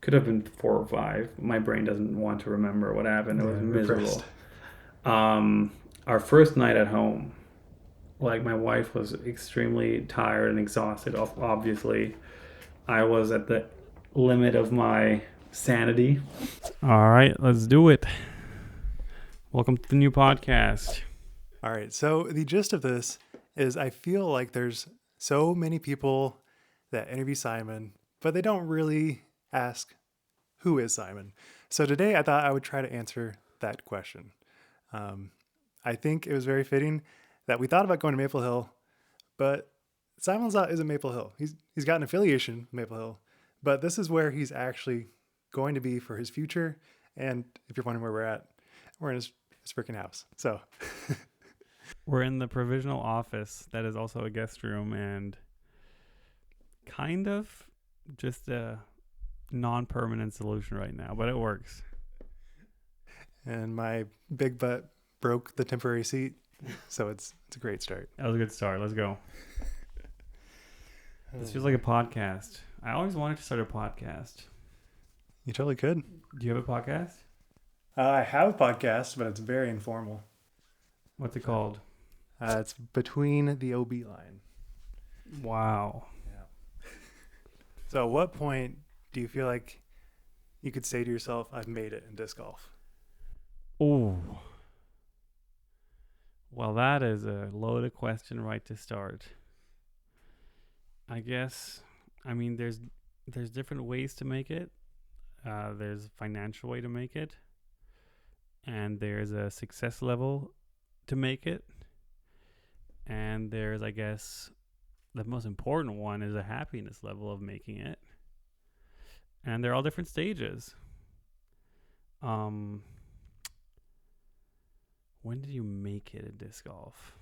Could have been 4 or 5. My brain doesn't want to remember what happened. It was miserable. Our first night at home, like my wife was extremely tired and exhausted. Obviously, I was at the limit of my sanity. All right, let's do it. Welcome to the new podcast. All right, so the gist of this is I feel like there's so many people that interview Simon, but they don't really ask, who is Simon? So today I thought I would try to answer that question. I think it was very fitting that we thought about going to Maple Hill, but Simon Lizotte isn't Maple Hill. He's got an affiliation with Maple Hill, but this is where he's actually going to be for his future. And if you're wondering where we're at, we're in his freaking house. So we're in the provisional office that is also a guest room and kind of just a non-permanent solution right now, but it works. And my big butt broke the temporary seat, so it's a great start. That was a good start. Let's go. This feels like a podcast. I always wanted to start a podcast. You totally could. Do you have a podcast? I have a podcast, but it's very informal. What's it called? It's Between the OB Line. Wow. Yeah. So at what point do you feel like you could say to yourself, I've made it in disc golf? Oh. Well, that is a loaded question right to start. I guess, there's different ways to make it. There's a financial way to make it. And there's a success level to make it. And there's, I guess, the most important one is a happiness level of making it. And they're all different stages. When did you make it in disc golf?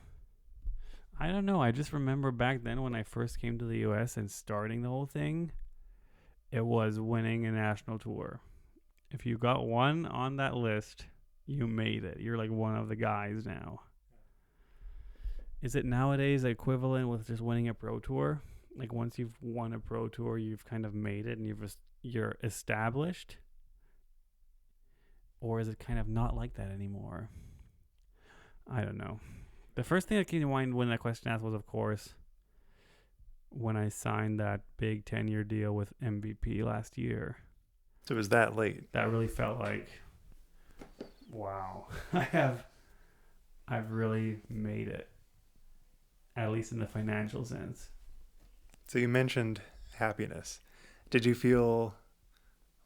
I don't know. I just remember back then when I first came to the US and starting the whole thing, it was winning a national tour. If you got one on that list, you made it. You're like one of the guys now. Is it nowadays equivalent with just winning a pro tour? Like once you've won a pro tour, you've kind of made it and you're established? Or is it kind of not like that anymore? I don't know. The first thing that came to mind when that question asked was, of course, when I signed that big 10-year deal with MVP last year. So it was that late. That really felt like, wow, I've really made it, at least in the financial sense. So you mentioned happiness. Did you feel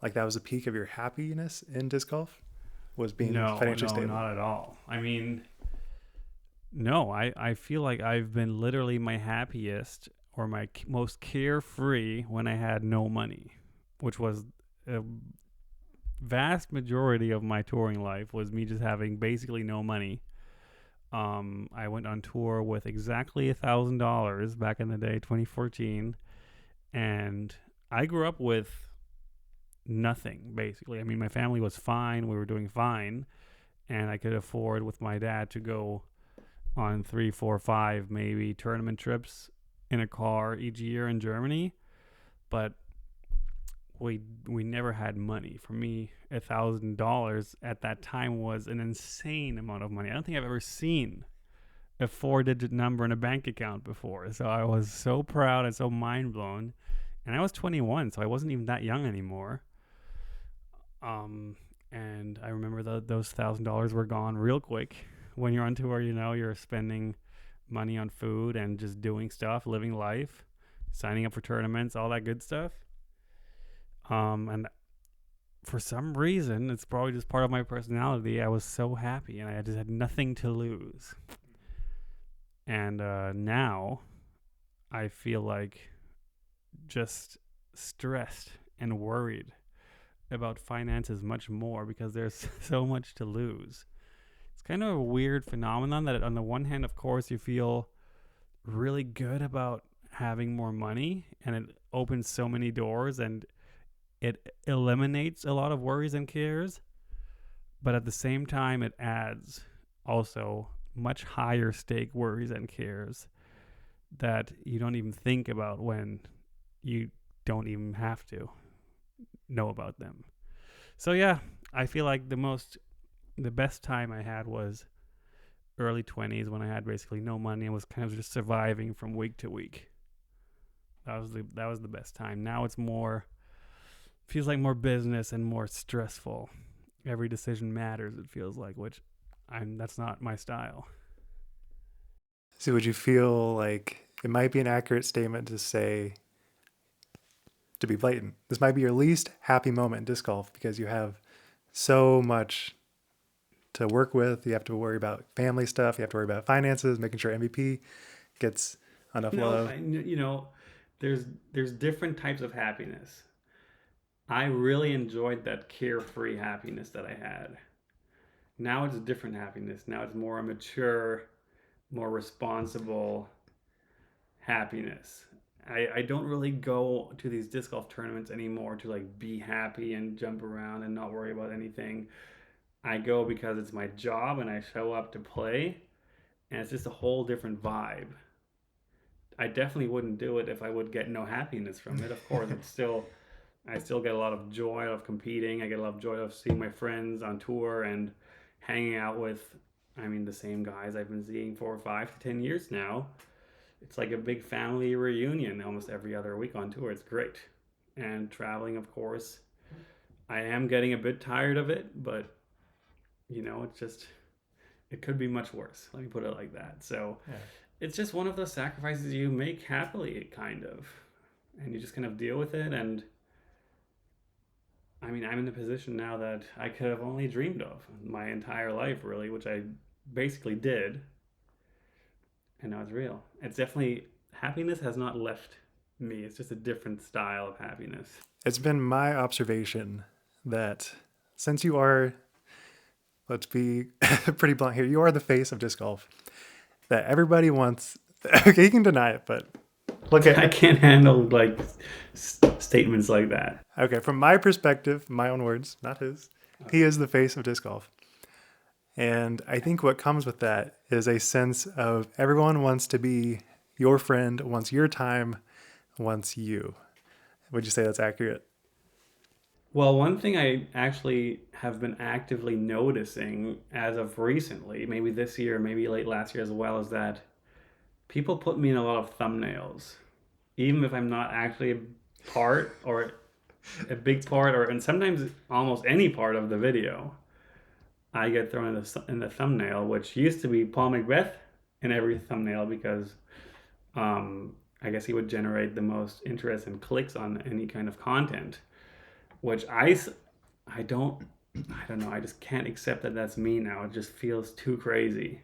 like that was a peak of your happiness in disc golf? Was being financially stable? No, not at all. No, I feel like I've been literally my happiest or my most carefree when I had no money, which was a vast majority of my touring life was me just having basically no money. I went on tour with exactly $1,000 back in the day, 2014, and I grew up with nothing, basically. My family was fine. We were doing fine, and I could afford with my dad to go on 3, 4, 5 maybe tournament trips in a car each year in Germany, but we never had money. For me, $1,000 at that time was an insane amount of money. I don't think I've ever seen a 4-digit number in a bank account before. So I was so proud and so mind blown. And I was 21, so I wasn't even that young anymore. And I remember those $1,000 were gone real quick. When you're on tour, you're spending money on food and just doing stuff, living life, signing up for tournaments, all that good stuff. And for some reason, it's probably just part of my personality, I was so happy and I just had nothing to lose. And now I feel like just stressed and worried about finances much more because there's so much to lose. It's kind of a weird phenomenon that on the one hand, of course, you feel really good about having more money and it opens so many doors and it eliminates a lot of worries and cares. But at the same time, it adds also much higher stake worries and cares that you don't even think about when you don't even have to. know about them. So yeah, I feel like the best time I had was early 20s when I had basically no money and was kind of just surviving from week to week. That was the best time. Now it's more feels like more business and more stressful. Every decision matters, it feels like, which that's not my style. So would you feel like it might be an accurate statement to say, to be blatant, this might be your least happy moment in disc golf because you have so much to work with. You have to worry about family stuff. You have to worry about finances, making sure MVP gets enough love. There's different types of happiness. I really enjoyed that carefree happiness that I had. Now it's a different happiness. Now it's more a mature, more responsible happiness. I don't really go to these disc golf tournaments anymore to like be happy and jump around and not worry about anything. I go because it's my job and I show up to play, and it's just a whole different vibe. I definitely wouldn't do it if I would get no happiness from it. Of course, I still get a lot of joy of competing. I get a lot of joy of seeing my friends on tour and hanging out with, the same guys I've been seeing for 5 to 10 years now. It's like a big family reunion almost every other week on tour. It's great. And traveling, of course, I am getting a bit tired of it, but it could be much worse. Let me put it like that. So Yeah. it's just one of those sacrifices you make happily, kind of. And you just kind of deal with it. And I'm in a position now that I could have only dreamed of my entire life, really, which I basically did. And now it's real. It's definitely, happiness has not left me. It's just a different style of happiness. It's been my observation that since you are, let's be pretty blunt here, you are the face of disc golf, that everybody wants, okay, you can deny it, but look at I can't handle like statements like that. Okay, from my perspective, my own words, not his, he is the face of disc golf. And I think what comes with that is a sense of everyone wants to be your friend, wants your time, wants you. Would you say that's accurate? Well, one thing I actually have been actively noticing as of recently, maybe this year, maybe late last year as well, is that people put me in a lot of thumbnails, even if I'm not actually a part or a big part, and sometimes almost any part of the video. I get thrown in the thumbnail, which used to be Paul McBeth in every thumbnail because I guess he would generate the most interest and clicks on any kind of content, which I don't know. I just can't accept that that's me now. It just feels too crazy.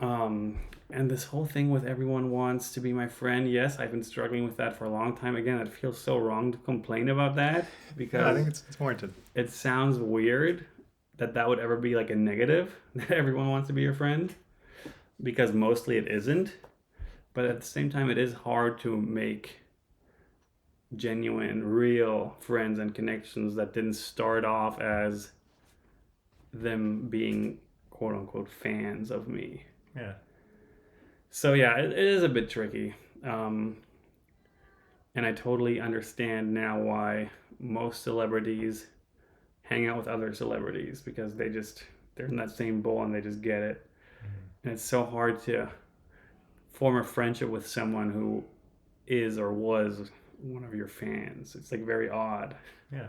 And this whole thing with everyone wants to be my friend. Yes, I've been struggling with that for a long time. Again, it feels so wrong to complain about that because I think it's warranted. It sounds weird that would ever be like a negative, that everyone wants to be your friend, because mostly it isn't. But at the same time, it is hard to make genuine, real friends and connections that didn't start off as them being quote unquote fans of me. Yeah. So yeah, it is a bit tricky. And I totally understand now why most celebrities hang out with other celebrities, because they're in that same bowl and they just get it. And it's so hard to form a friendship with someone who is or was one of your fans. It's like very odd. Yeah.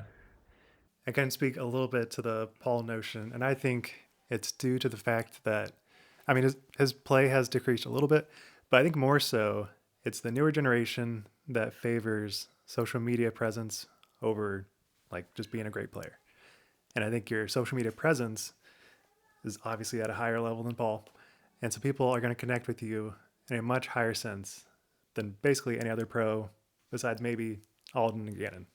I can speak a little bit to the Paul notion, and I think it's due to the fact that, his play has decreased a little bit, but I think more so it's the newer generation that favors social media presence over like just being a great player. And I think your social media presence is obviously at a higher level than Paul. And so people are going to connect with you in a much higher sense than basically any other pro besides maybe Alden and Gannon.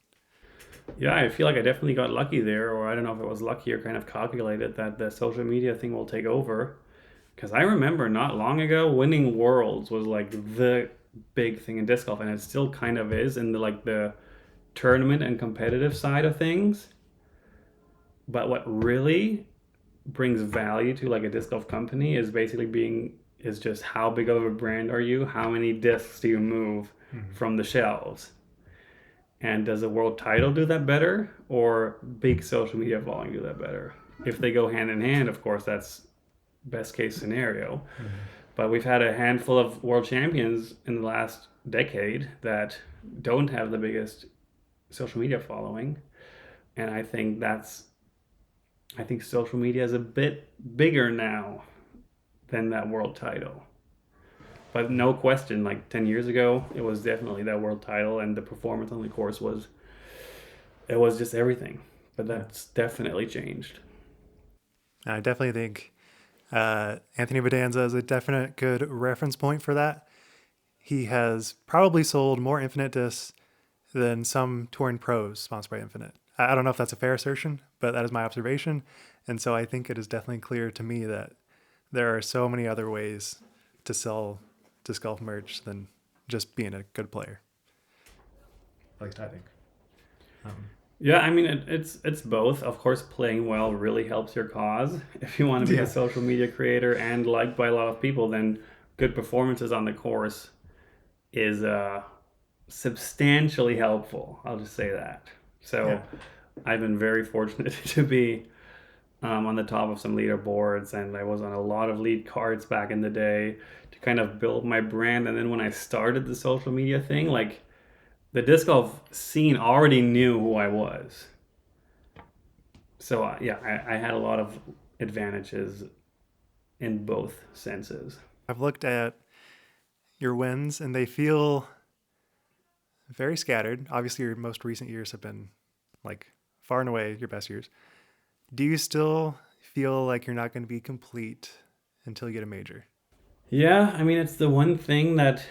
Yeah, I feel like I definitely got lucky there, or I don't know if it was lucky or kind of calculated that the social media thing will take over. Because I remember not long ago, winning Worlds was like the big thing in disc golf, and it still kind of is in the tournament and competitive side of things. But what really brings value to like a disc golf company is basically is just how big of a brand are you? How many discs do you move from the shelves? And does a world title do that better, or big social media following do that better? If they go hand in hand, of course, that's best case scenario. But we've had a handful of world champions in the last decade that don't have the biggest social media following. And I think social media is a bit bigger now than that world title. But no question, like 10 years ago, it was definitely that world title, and the performance on the course was just everything. But that's definitely changed. I definitely think Anthony Bedanza is a definite good reference point for that. He has probably sold more Infinite discs than some touring pros sponsored by Infinite. I don't know if that's a fair assertion, but that is my observation. And so I think it is definitely clear to me that there are so many other ways to sell disc golf merch than just being a good player. At least I think. Yeah, I mean, it's both. Of course, playing well really helps your cause. If you want to be a social media creator and liked by a lot of people, then good performances on the course is substantially helpful. I'll just say that. So I've been very fortunate to be on the top of some leaderboards, and I was on a lot of lead cards back in the day to kind of build my brand. And then when I started the social media thing, like, the disc golf scene already knew who I was. So I had a lot of advantages in both senses. I've looked at your wins and they feel very scattered. Obviously, your most recent years have been like far and away your best years. Do you still feel like you're not going to be complete until you get a major? Yeah, I mean, it's the one thing that,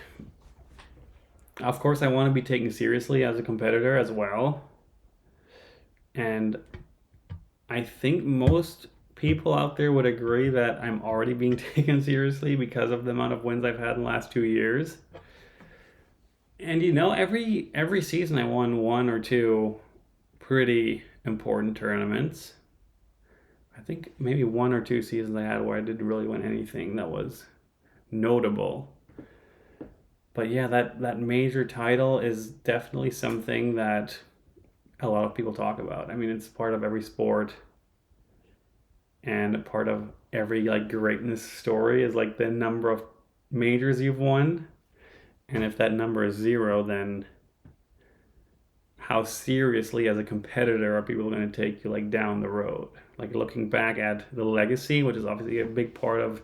of course, I want to be taken seriously as a competitor as well. And I think most people out there would agree that I'm already being taken seriously because of the amount of wins I've had in the last 2 years. And every season I won 1 or 2 pretty important tournaments. I think maybe 1 or 2 seasons I had where I didn't really win anything that was notable. But yeah, that major title is definitely something that a lot of people talk about. I mean, it's part of every sport, and a part of every like greatness story is like the number of majors you've won. And if that number is 0, then how seriously as a competitor are people going to take you like down the road? Like, looking back at the legacy, which is obviously a big part of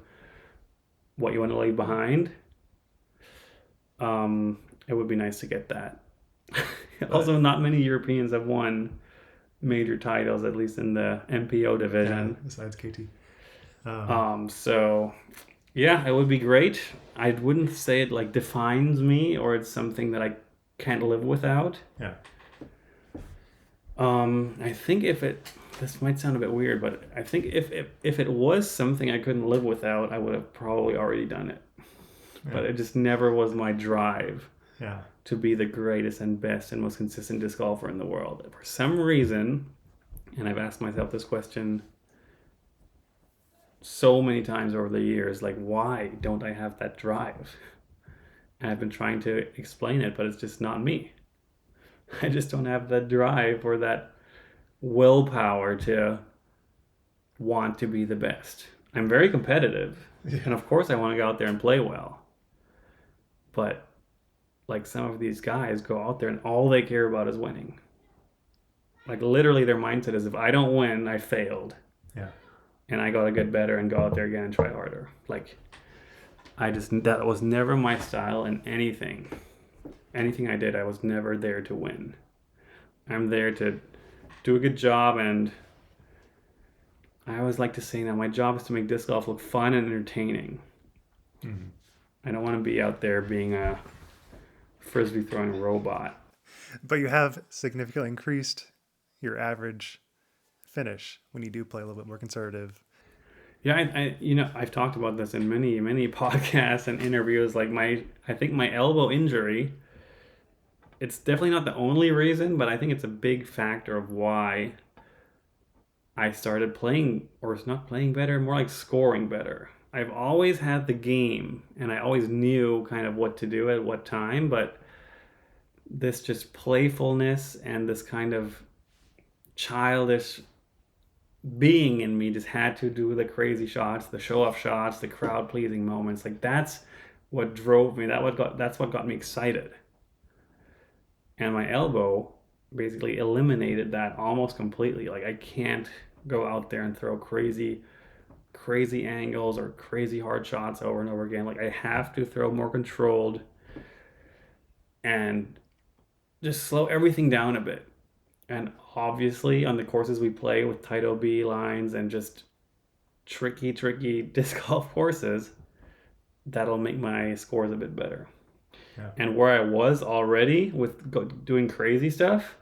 what you want to leave behind. It would be nice to get that. Also, not many Europeans have won major titles, at least in the MPO division. Yeah, besides KT. So yeah, it would be great. I wouldn't say it like defines me or it's something that I can't live without. Yeah. I think this might sound a bit weird, but I think if it was something I couldn't live without, I would have probably already done it. Yeah. But it just never was my drive. Yeah. To be the greatest and best and most consistent disc golfer in the world. For some reason, and I've asked myself this question so many times over the years, like, why don't I have that drive? And I've been trying to explain it, but it's just not me. I just don't have that drive or that willpower to want to be the best. I'm very competitive, and of course I want to go out there and play well. But like, some of these guys go out there and all they care about is winning. Like, literally their mindset is, if I don't win, I failed. Yeah. And I gotta get better and go out there again and try harder. Like, that was never my style in anything. Anything I did, I was never there to win. I'm there to do a good job, and I always like to say that my job is to make disc golf look fun and entertaining. Mm-hmm. I don't want to be out there being a frisbee throwing robot. But you have significantly increased your average finish when you do play a little bit more conservative. Yeah, I've talked about this in many podcasts and interviews. Like, I think my elbow injury, it's definitely not the only reason, but I think it's a big factor of why I started playing, or it's not playing better, more like scoring better. I've always had the game, and I always knew kind of what to do at what time, but this just playfulness and this kind of childish being in me just had to do the crazy shots, the show off shots, the crowd pleasing moments. Like that's what drove me. That's what got me excited. And my elbow basically eliminated that almost completely. Like I can't go out there and throw crazy angles or crazy hard shots over and over again. Like I have to throw more controlled and just slow everything down a bit. And obviously on the courses we play with tight OB lines and just tricky disc golf courses, that'll make my scores a bit better. Yeah. And where I was already with doing crazy stuff,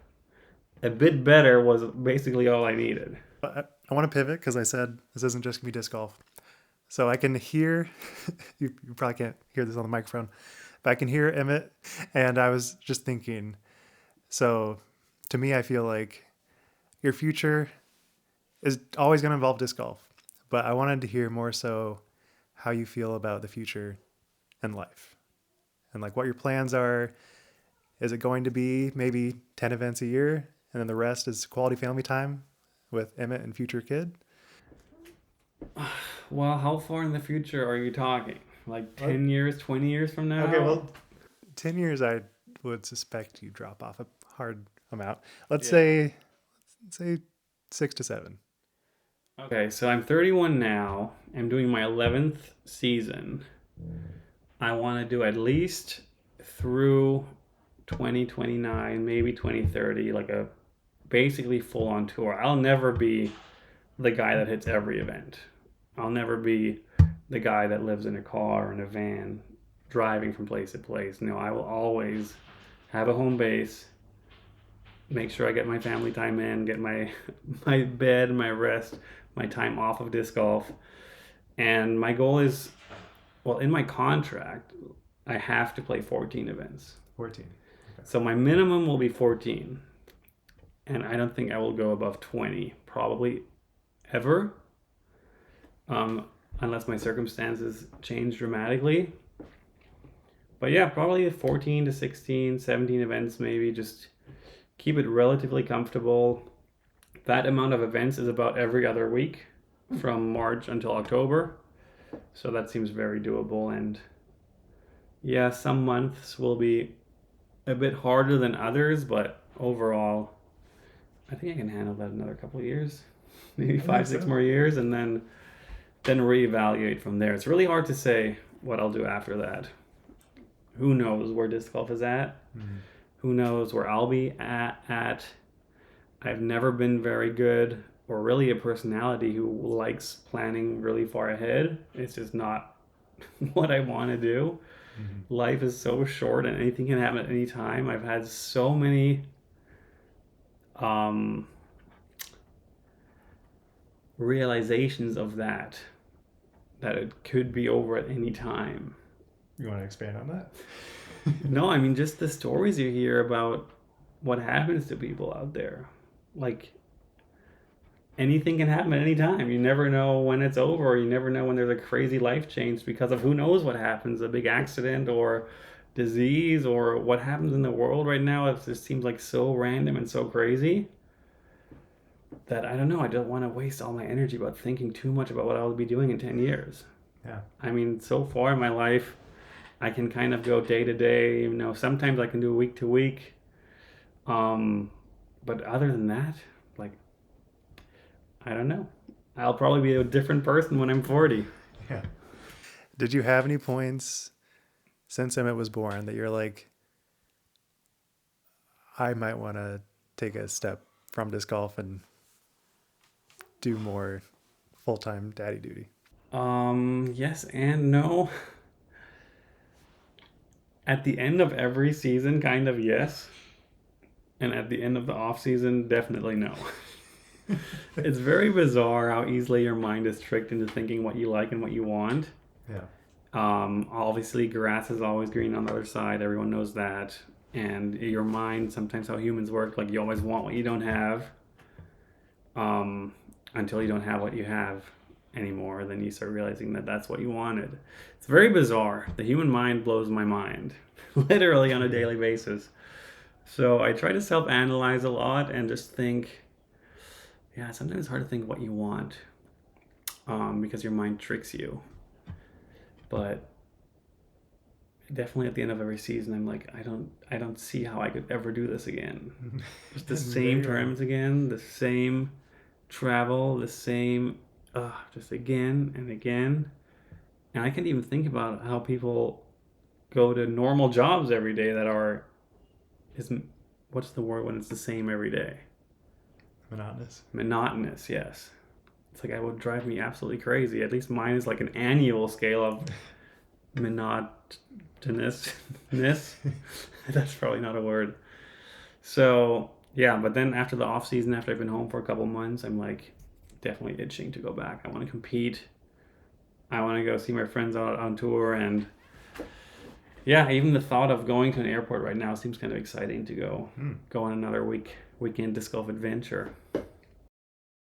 a bit better was basically all I needed. I want to pivot because I said this isn't just going to be disc golf. So I can hear, you probably can't hear this on the microphone, but I can hear Emmett. And I was just thinking, so to me, I feel like your future is always going to involve disc golf. But I wanted to hear more so how you feel about the future in life and like what your plans are. Is it going to be maybe 10 events a year and then the rest is quality family time with Emmett and future kid? Well, how far in the future are you talking? Like 10 years, 20 years from now? Okay, well, 10 years, I would suspect you drop off a hard amount. Let's say 6 to 7. Okay, so I'm 31 now. I'm doing my 11th season. I want to do at least through 2029, maybe 2030, like a basically full on tour. I'll never be the guy that hits every event. I'll never be the guy that lives in a car or in a van driving from place to place. No, I will always have a home base, make sure I get my family time in, get my bed, my rest, my time off of disc golf. And my goal is, well, in my contract, I have to play 14 events. 14. Okay. So my minimum will be 14. And I don't think I will go above 20, probably ever, unless my circumstances change dramatically. But yeah, probably 14 to 16, 17 events maybe, just keep it relatively comfortable. That amount of events is about every other week from March until October. So that seems very doable. And yeah, some months will be a bit harder than others, but overall, I think I can handle that another couple of years, maybe 5-6 more years, and then reevaluate from there. It's really hard to say what I'll do after that. Who knows where disc golf is at? Mm-hmm. Who knows where I'll be at? I've never been very good or really a personality who likes planning really far ahead. It's just not what I want to do. Mm-hmm. Life is so short and anything can happen at any time. I've had so many realizations of that it could be over at any time. You want to expand on that? No, I mean just the stories you hear about what happens to people out there. Like anything can happen at any time. You never know when it's over. You never know when there's a crazy life change because of who knows what happens, a big accident or disease or what happens in the world right now. It just seems like so random and so crazy that I don't know. I don't want to waste all my energy about thinking too much about what I'll be doing in 10 years. Yeah. I mean, so far in my life, I can kind of go day to day. You know, sometimes I can do week to week. But other than that, like, I don't know. I'll probably be a different person when I'm 40. Yeah. Did you have any points since Emmett was born that you're like, I might want to take a step from disc golf and do more full-time daddy duty? Yes and no. At the end of every season, kind of yes. And at the end of the off season, definitely no. It's very bizarre how easily your mind is tricked into thinking what you like and what you want. Yeah. Obviously, grass is always green on the other side. Everyone knows that. And your mind, sometimes how humans work, like you always want what you don't have until you don't have what you have anymore. Then you start realizing that that's what you wanted. It's very bizarre. The human mind blows my mind, literally on a daily basis. So I try to self-analyze a lot and just think, yeah, sometimes it's hard to think what you want, because your mind tricks you. But definitely at the end of every season, I'm like, I don't see how I could ever do this again. Just the same terms again, the same travel, the same, just again and again. And I can't even think about how people go to normal jobs every day that are, isn't, what's the word when it's the same every day? Monotonous. Monotonous, yes. It's like, it would drive me absolutely crazy. At least mine is like an annual scale of monotonous. That's probably not a word. So yeah, but then after the off season, after I've been home for a couple months, I'm like definitely itching to go back. I want to compete. I want to go see my friends out on tour, and yeah, even the thought of going to an airport right now seems kind of exciting to go on another weekend disc golf adventure.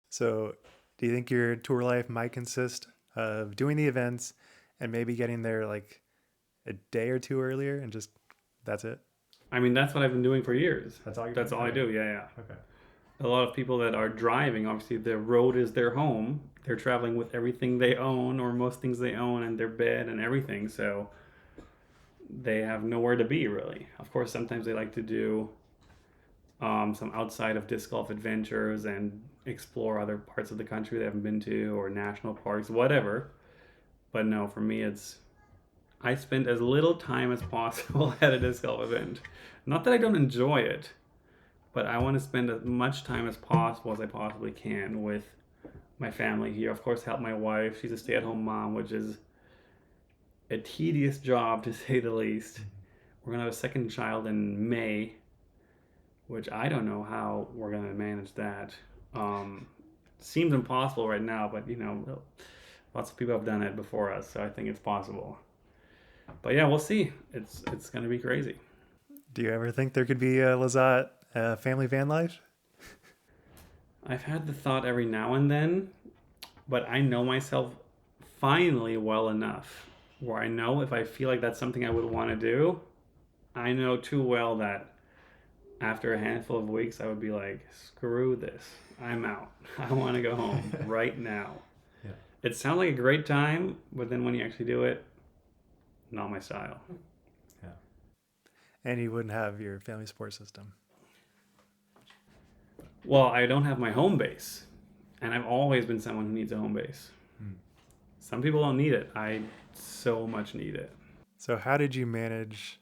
So, do you think your tour life might consist of doing the events and maybe getting there like a day or two earlier and just that's it? I mean, that's what I've been doing for years. That's all you're That's doing? all I Okay. do. Yeah, yeah. Okay. A lot of people that are driving, obviously, the road is their home. They're traveling with everything they own, or most things they own, and their bed and everything. So they have nowhere to be, really. Of course, sometimes they like to do some outside of disc golf adventures and explore other parts of the country they haven't been to, or national parks, whatever. But no, for me, it's I spend as little time as possible at a disc golf event. Not that I don't enjoy it, but I want to spend as much time as possible as I possibly can with my family here. Of course, help my wife. She's a stay-at-home mom, which is a tedious job to say the least. We're gonna have a second child in May, which I don't know how we're gonna manage that. Um, Seems impossible right now, but lots of people have done it before us, so I think it's possible. But yeah, we'll see. It's gonna be crazy. Do you ever think there could be a Lizotte family van life? I've had the thought every now and then, but I know myself finally well enough where I know if I feel like that's something I would want to do, I know too well that after a handful of weeks, I would be like, screw this. I'm out. I want to go home right now. Yeah. It sounds like a great time, but then when you actually do it, not my style. Yeah. And you wouldn't have your family support system. Well, I don't have my home base, and I've always been someone who needs a home base. Some people don't need it. I so much need it. So, how did you manage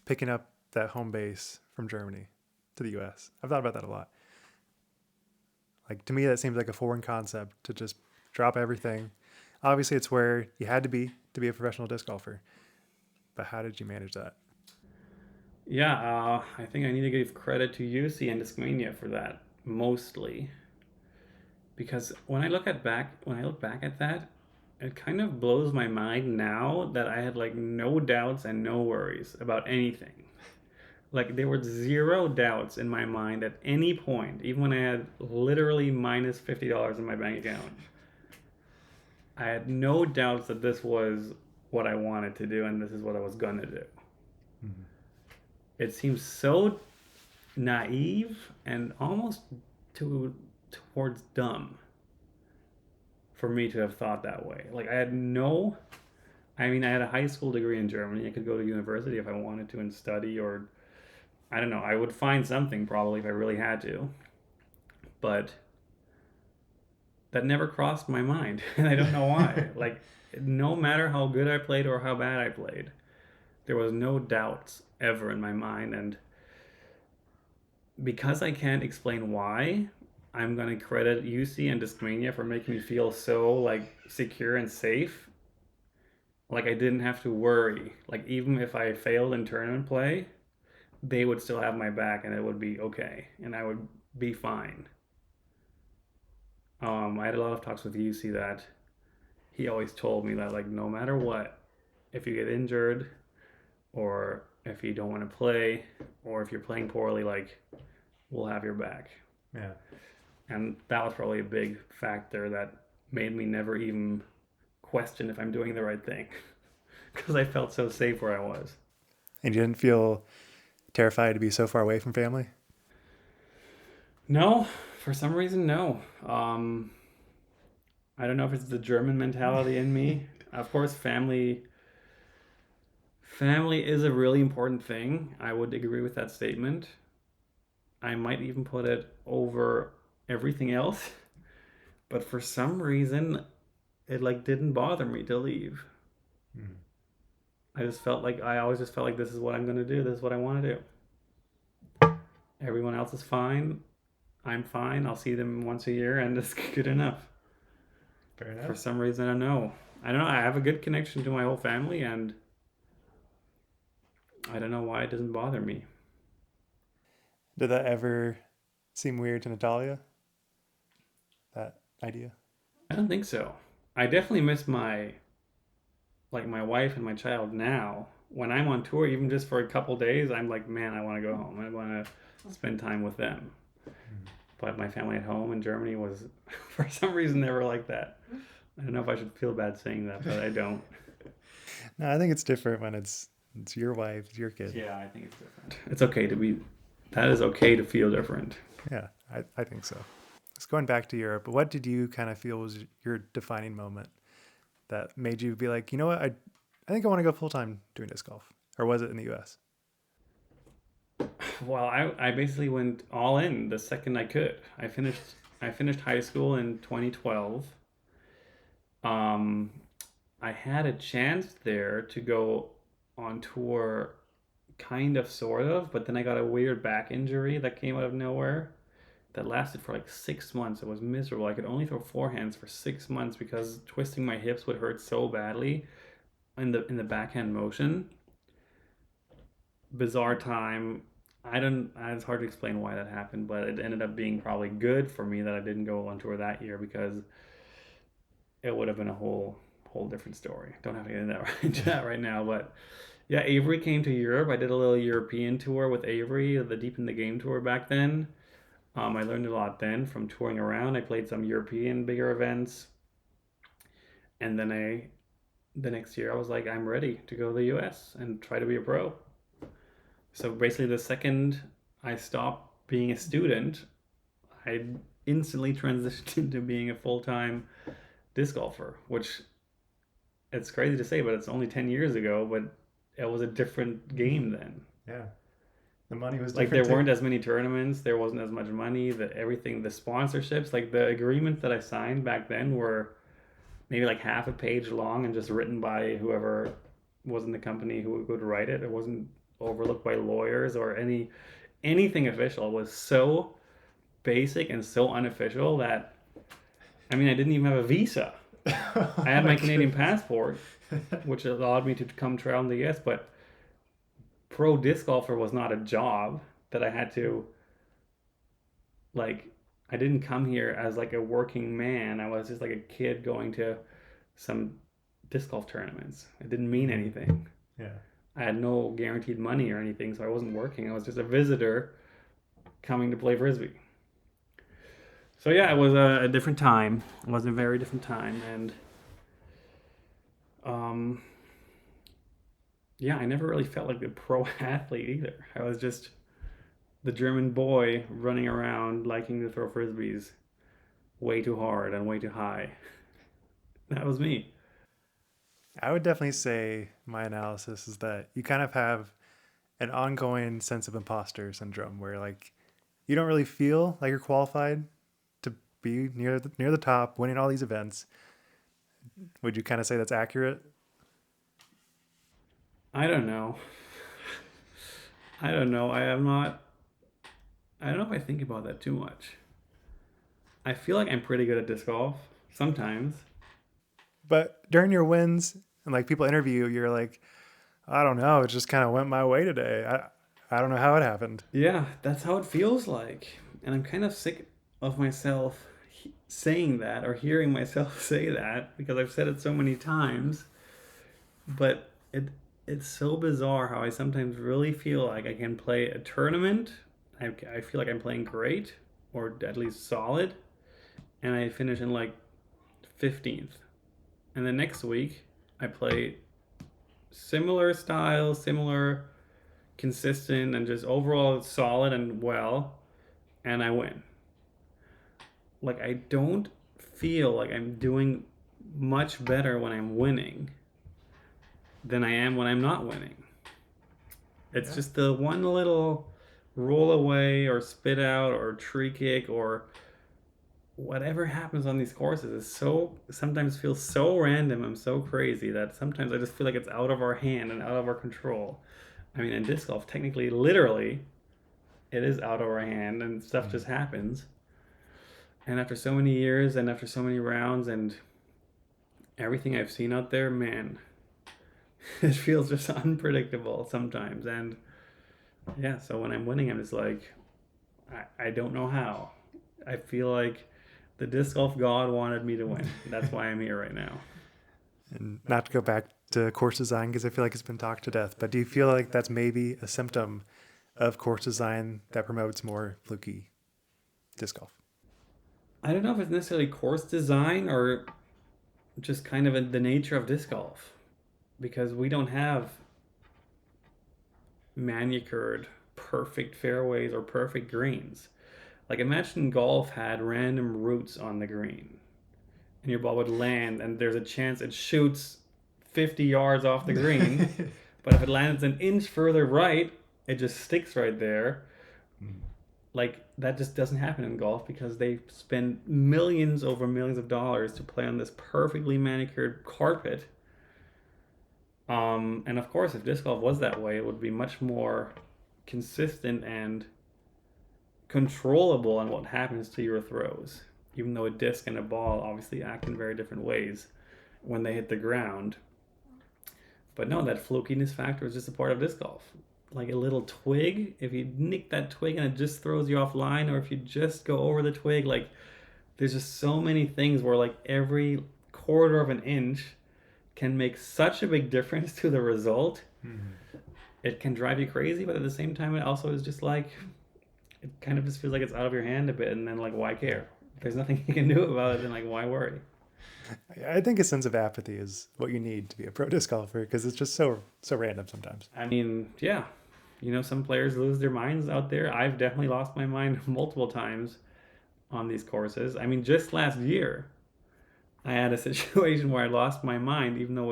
picking up that home base from Germany to the US? I've thought about that a lot. Like, to me, that seems like a foreign concept to just drop everything. Obviously, it's where you had to be a professional disc golfer. But how did you manage that? Yeah, I think I need to give credit to UC and Discmania for that mostly, because when I look back at that, it kind of blows my mind now that I had like no doubts and no worries about anything. Like there were zero doubts in my mind at any point, even when I had literally minus $50 in my bank account. I had no doubts that this was what I wanted to do and this is what I was gonna do. Mm-hmm. It seems so naive and almost towards dumb for me to have thought that way. Like I had a high school degree in Germany. I could go to university if I wanted to and study, or I don't know, I would find something probably if I really had to. But that never crossed my mind, and I don't know why. Like no matter how good I played or how bad I played, there was no doubts ever in my mind, and because I can't explain why, I'm gonna credit UC and Discmania for making me feel so like secure and safe. Like I didn't have to worry. Like even if I failed in tournament play, they would still have my back and it would be okay and I would be fine. I had a lot of talks with UC that he always told me that like no matter what, if you get injured or if you don't want to play or if you're playing poorly, like we'll have your back. Yeah. And that was probably a big factor that made me never even question if I'm doing the right thing because I felt so safe where I was. And you didn't feel terrified to be so far away from family? No, for some reason, no. I don't know if it's the German mentality in me. Of course, family is a really important thing. I would agree with that statement. I might even put it over everything else. But for some reason, it like didn't bother me to leave. Mm. I always just felt like this is what I'm gonna do. This is what I want to do. Everyone else is fine. I'm fine. I'll see them once a year, and it's good enough. Fair For enough. some reason, I don't know. I don't know. I have a good connection to my whole family, and I don't know why it doesn't bother me. Did that ever seem weird to Natalia? That idea? I don't think so. I definitely miss my wife and my child now. When I'm on tour, even just for a couple days, I'm like, man, I want to go home. I want to spend time with them. Mm. But my family at home in Germany was, for some reason, never like that. I don't know if I should feel bad saying that, but I don't. No, I think it's different when it's your wife, it's your kid. Yeah, I think it's different. It's okay to be, that is okay to feel different. Yeah, I think so. Just going back to Europe, what did you kind of feel was your defining moment that made you be like, you know what, I think I want to go full time doing disc golf? Or was it in the US? Well, I basically went all in the second I could. I finished high school in 2012. Um, I had a chance there to go on tour, kind of, sort of, but then I got a weird back injury that came out of nowhere that lasted for like 6 months. It was miserable. I could only throw forehands for 6 months because twisting my hips would hurt so badly in the backhand motion. Bizarre time. I don't. It's hard to explain why that happened, but it ended up being probably good for me that I didn't go on tour that year because it would have been a whole different story. Don't have to get into that right now, but yeah, Avery came to Europe. I did a little European tour with Avery, the Deep in the Game tour back then. I learned a lot then from touring around. I played some European bigger events, and then the next year I was like, I'm ready to go to the U.S. and try to be a pro. So basically, the second I stopped being a student, I instantly transitioned into being a full-time disc golfer, which it's crazy to say, but it's only 10 years ago, but it was a different game then. Yeah. The money was Like different there too. weren't as many tournaments, there wasn't as much money, the sponsorships, like the agreements that I signed back then were maybe like half a page long and just written by whoever was in the company who would write it. It wasn't overlooked by lawyers or anything official. It was so basic and so unofficial that I mean I didn't even have a visa. Oh I had my Canadian goodness. passport, which allowed me to come travel in the US, but pro disc golfer was not a job that I had to like. I didn't come here as like a working man. I was just like a kid going to some disc golf tournaments. It didn't mean Mhm. anything. Yeah. I had no guaranteed money or anything, so I wasn't working. I was just a visitor coming to play frisbee. So yeah, it was a different time. It was a very different time, and um, yeah, I never really felt like a pro athlete either. I was just the German boy running around liking to throw frisbees way too hard and way too high. That was me. I would definitely say my analysis is that you kind of have an ongoing sense of imposter syndrome where like you don't really feel like you're qualified to be near the top, winning all these events. Would you kind of say that's accurate? I don't know. I don't know. I am not. I don't know if I think about that too much. I feel like I'm pretty good at disc golf sometimes. But during your wins and like people interview you, you're like, I don't know, it just kind of went my way today. I don't know how it happened. Yeah, that's how it feels like. And I'm kind of sick of myself saying that or hearing myself say that because I've said it so many times. But it's so bizarre how I sometimes really feel like I can play a tournament. I feel like I'm playing great or at least solid. And I finish in like 15th. And then next week, I play similar style, similar consistent and just overall solid and well, and I win. Like, I don't feel like I'm doing much better when I'm winning than I am when I'm not winning. It's Yeah. just the one little roll away or spit out or tree kick or whatever happens on these courses is so sometimes feels so random and so crazy that sometimes I just feel like it's out of our hand and out of our control. I mean, in disc golf, technically, literally, it is out of our hand and stuff just happens. And after so many years and after so many rounds and everything I've seen out there, man, it feels just unpredictable sometimes. And yeah, so when I'm winning, I'm just like, I don't know how. I feel like the disc golf god wanted me to win. That's why I'm here right now. And not to go back to course design because I feel like it's been talked to death, but do you feel like that's maybe a symptom of course design that promotes more fluky disc golf? I don't know if it's necessarily course design or just kind of the nature of disc golf, because we don't have manicured perfect fairways or perfect greens. Like, imagine golf had random roots on the green and your ball would land and there's a chance it shoots 50 yards off the green, but if it lands an inch further right, it just sticks right there. Like, that just doesn't happen in golf because they spend millions over millions of dollars to play on this perfectly manicured carpet. And of course, if disc golf was that way, it would be much more consistent and controllable on what happens to your throws. Even though a disc and a ball obviously act in very different ways when they hit the ground. But no, that flukiness factor is just a part of disc golf. Like a little twig, if you nick that twig and it just throws you offline, or if you just go over the twig, like, there's just so many things where like every quarter of an inch can make such a big difference to the result. It can drive you crazy, but at the same time, it also is just like, it kind of just feels like it's out of your hand a bit, and then like, why care? If there's nothing you can do about it, then like, why worry? I think a sense of apathy is what you need to be a pro disc golfer because it's just so random sometimes. I mean, yeah, some players lose their minds out there. I've definitely lost my mind multiple times on these courses. I mean, just last year, I had a situation where I lost my mind, even though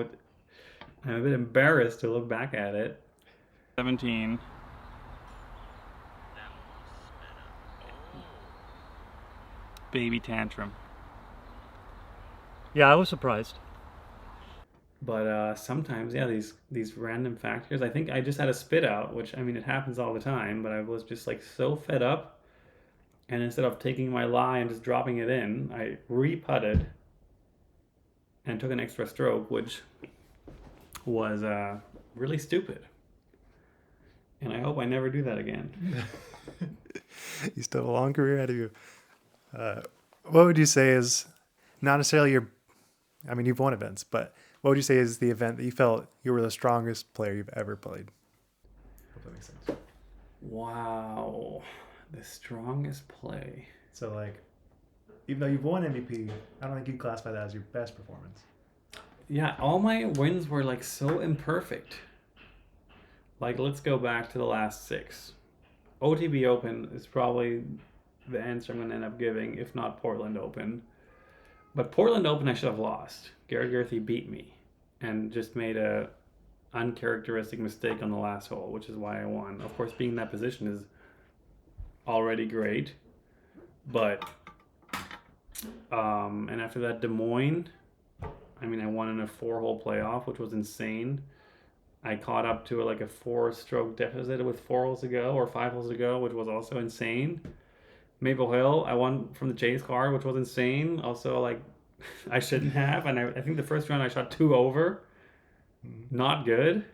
I'm a bit embarrassed to look back at it. 17. Baby tantrum. Yeah, I was surprised. But sometimes, yeah, these random factors. I think I just had a spit out, which, I mean, it happens all the time, but I was just like so fed up. And instead of taking my lie and just dropping it in, I re-putted and took an extra stroke, which was really stupid. And I hope I never do that again. You still have a long career ahead of you. What would you say is not necessarily I mean, you've won events, but what would you say is the event that you felt you were the strongest player you've ever played? Hope that makes sense. Wow. The strongest play. So, like, even though you've won MVP, I don't think you'd classify that as your best performance. Yeah, all my wins were like so imperfect. Like, let's go back to the last 6. OTB Open is probably the answer I'm going to end up giving, if not Portland Open. But Portland Open I should have lost. Garrett Gerthy beat me and just made a uncharacteristic mistake on the last hole, which is why I won. Of course, being in that position is already great. But, and after that, Des Moines, I mean, I won in a 4-hole playoff, which was insane. I caught up to like a 4-stroke deficit with 4 holes to go or 5 holes to go, which was also insane. Maple Hill, I won from the chase card, which was insane. Also, like, I shouldn't have. And I think the first round I shot 2 over. Not good.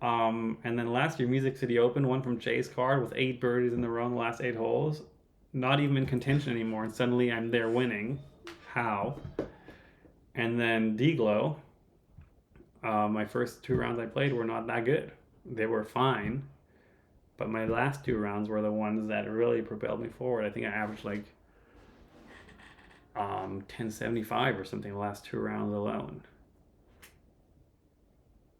And then last year, Music City Open, won from chase card with 8 birdies in the row in the last 8 holes. Not even in contention anymore. And suddenly I'm there winning. How? And then D-Glow. My first 2 rounds I played were not that good. They were fine. But my last 2 rounds were the ones that really propelled me forward. I think I averaged like 1075 or something the last 2 rounds alone.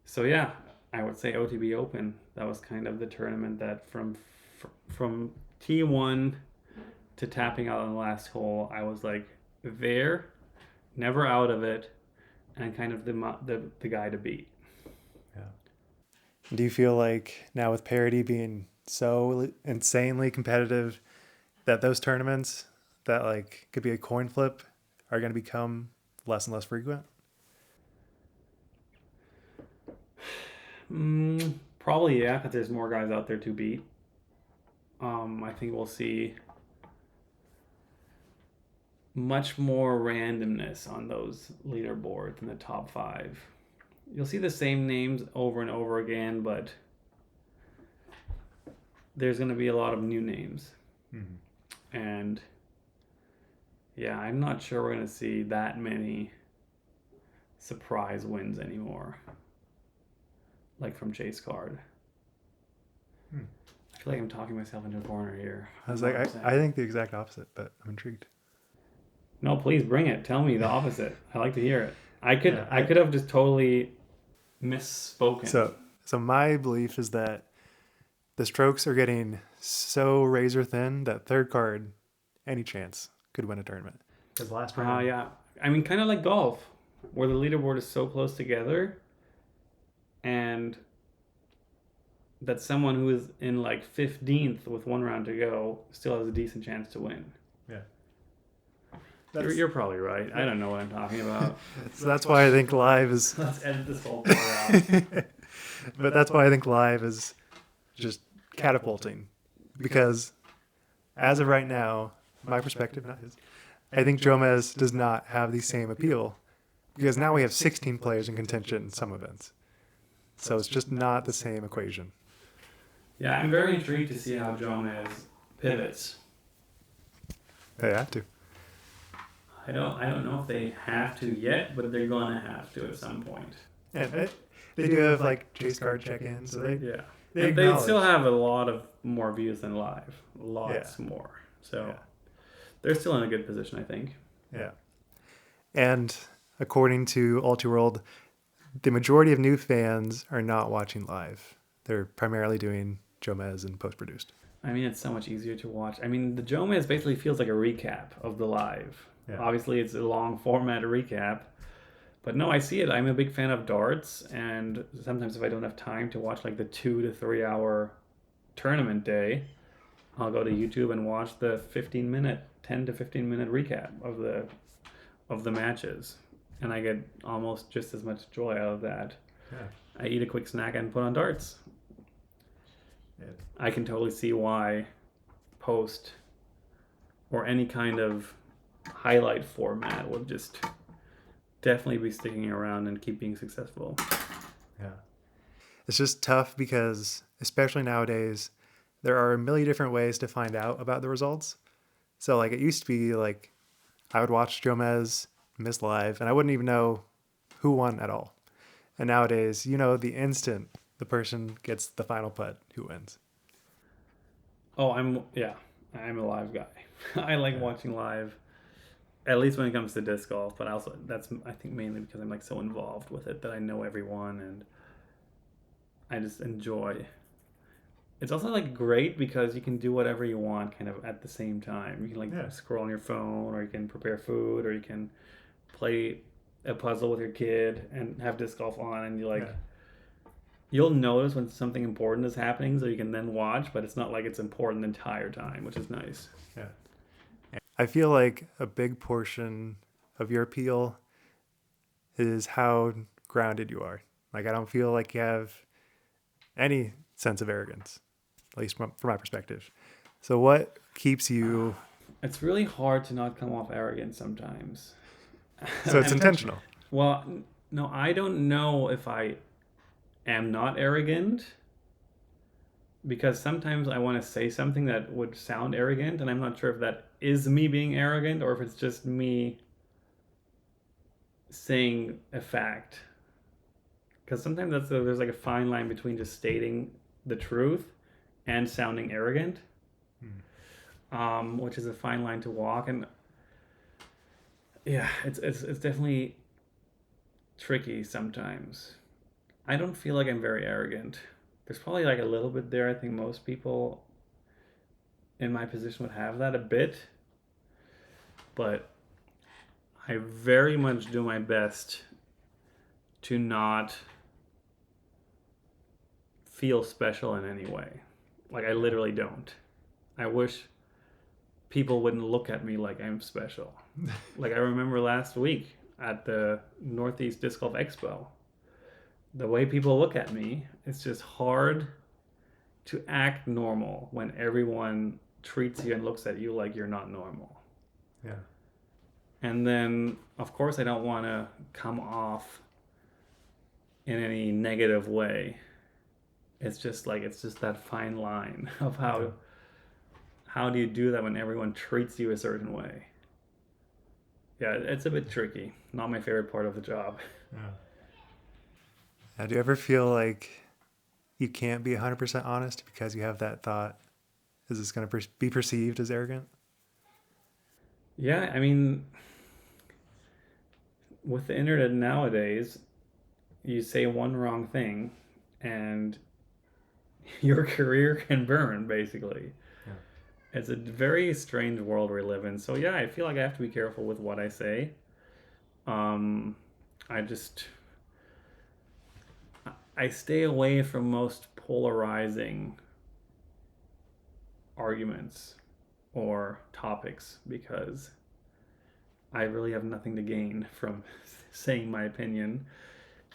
So yeah, I would say OTB Open. That was kind of the tournament that from T1 to tapping out on the last hole, I was like there, never out of it, and kind of the guy to beat. Yeah. Do you feel like now with parity being so insanely competitive that those tournaments that like could be a coin flip are going to become less and less frequent? Probably, yeah, because there's more guys out there to beat. I think we'll see much more randomness on those leaderboards in the top 5. You'll see the same names over and over again, but there's going to be a lot of new names. Mm-hmm. And yeah, I'm not sure we're going to see that many surprise wins anymore. Like from Chase Card. I feel like I'm talking myself into a corner here. I was like, I think the exact opposite, but I'm intrigued. No, please bring it. Tell me the opposite. I like to hear it. I could have just totally misspoken. So my belief is that the strokes are getting so razor thin that third card, any chance, could win a tournament. Because last round. Yeah. I mean, kind of like golf, where the leaderboard is so close together, and that someone who is in like 15th with 1 round to go still has a decent chance to win. Yeah. You're probably right. I don't know what I'm talking about. So that's why I think live is... Let's edit this whole part out. But that's why I think live is just catapulting. Because as of right now, my perspective, not his, I think Jomez does not have the same appeal. Because now we have 16 players in contention in some events. So it's just not the same equation. Yeah, I'm very intrigued to see how Jomez pivots. They have to. I don't know if they have to yet, but they're going to have to at some point. Yeah, they do have like chase card check-ins, so they still have a lot of more views than live, lots more. So they're still in a good position, I think. Yeah, and according to Ultiworld, the majority of new fans are not watching live. They're primarily doing Jomez and post-produced. I mean, it's so much easier to watch. I mean, the Jomez basically feels like a recap of the live. Yeah. Obviously, it's a long format recap. But no, I see it. I'm a big fan of darts. And sometimes if I don't have time to watch like the 2 to 3 hour tournament day, I'll go to YouTube and watch the 10 to 15 minute recap of the matches. And I get almost just as much joy out of that. Yeah. I eat a quick snack and put on darts. Yeah. I can totally see why post or any kind of highlight format would just definitely be sticking around and keep being successful. Yeah. It's just tough because, especially nowadays, there are a million different ways to find out about the results. So like it used to be like I would watch Jomez miss live and I wouldn't even know who won at all. And nowadays, the instant the person gets the final putt, who wins. Oh, I'm a live guy. I like watching live, at least when it comes to disc golf, but also that's, I think, mainly because I'm like so involved with it that I know everyone and I just enjoy. It's also like great because you can do whatever you want kind of at the same time. You can scroll on your phone, or you can prepare food, or you can play a puzzle with your kid and have disc golf on, and you'll notice when something important is happening, so you can then watch, but it's not like it's important the entire time, which is nice. Yeah. I feel like a big portion of your appeal is how grounded you are. Like, I don't feel like you have any sense of arrogance, at least from my perspective. So what keeps you... It's really hard to not come off arrogant sometimes. So it's intentional. Well, no, I don't know if I am not arrogant, because sometimes I want to say something that would sound arrogant, and I'm not sure if that is me being arrogant or if it's just me saying a fact. Because sometimes there's like a fine line between just stating the truth and sounding arrogant, which is a fine line to walk. And yeah, it's definitely tricky sometimes. I don't feel like I'm very arrogant. There's probably like a little bit there. I think most people in my position would have that a bit, but I very much do my best to not feel special in any way. Like, I literally don't. I wish people wouldn't look at me like I'm special. Like, I remember last week at the Northeast Disc Golf Expo, the way people look at me, it's just hard to act normal when everyone treats you and looks at you like you're not normal. Yeah. And then, of course, I don't want to come off in any negative way. It's just that fine line of how do you do that when everyone treats you a certain way? Yeah, it's a bit tricky. Not my favorite part of the job. Yeah. Now, do you ever feel like you can't be 100% honest because you have that thought, is this going to be perceived as arrogant? Yeah, I mean, with the internet nowadays, you say one wrong thing and your career can burn, basically. Yeah. It's a very strange world we live in. So yeah, I feel like I have to be careful with what I say. I stay away from most polarizing arguments or topics because I really have nothing to gain from saying my opinion.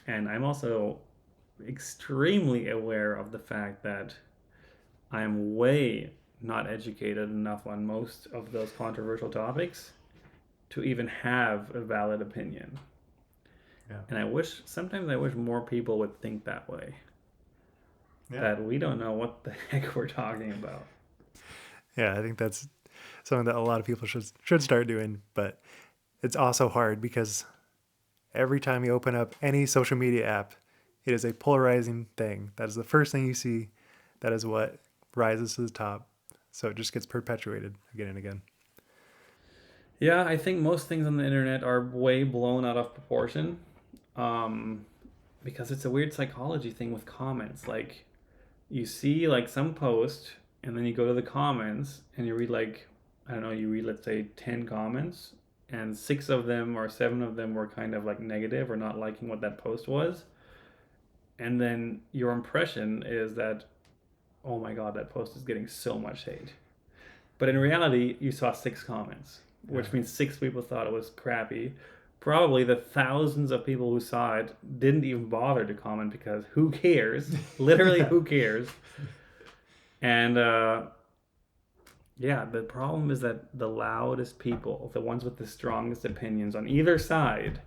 And I'm also extremely aware of the fact that I'm way not educated enough on most of those controversial topics to even have a valid opinion. Yeah. And sometimes I wish more people would think that way. Yeah. That we don't know what the heck we're talking about. Yeah, I think that's something that a lot of people should start doing, but it's also hard because every time you open up any social media app, it is a polarizing thing. That is the first thing you see. That is what rises to the top. So it just gets perpetuated again and again. Yeah, I think most things on the internet are way blown out of proportion. Because it's a weird psychology thing with comments. Like, you see like some post and then you go to the comments and you read let's say 10 comments, and 6 of them or 7 of them were kind of like negative or not liking what that post was. And then your impression is that, oh my God, that post is getting so much hate. But in reality, you saw 6 comments, which means 6 people thought it was crappy. Probably the thousands of people who saw it didn't even bother to comment because who cares? Literally, who cares? And the problem is that the loudest people, the ones with the strongest opinions on either side,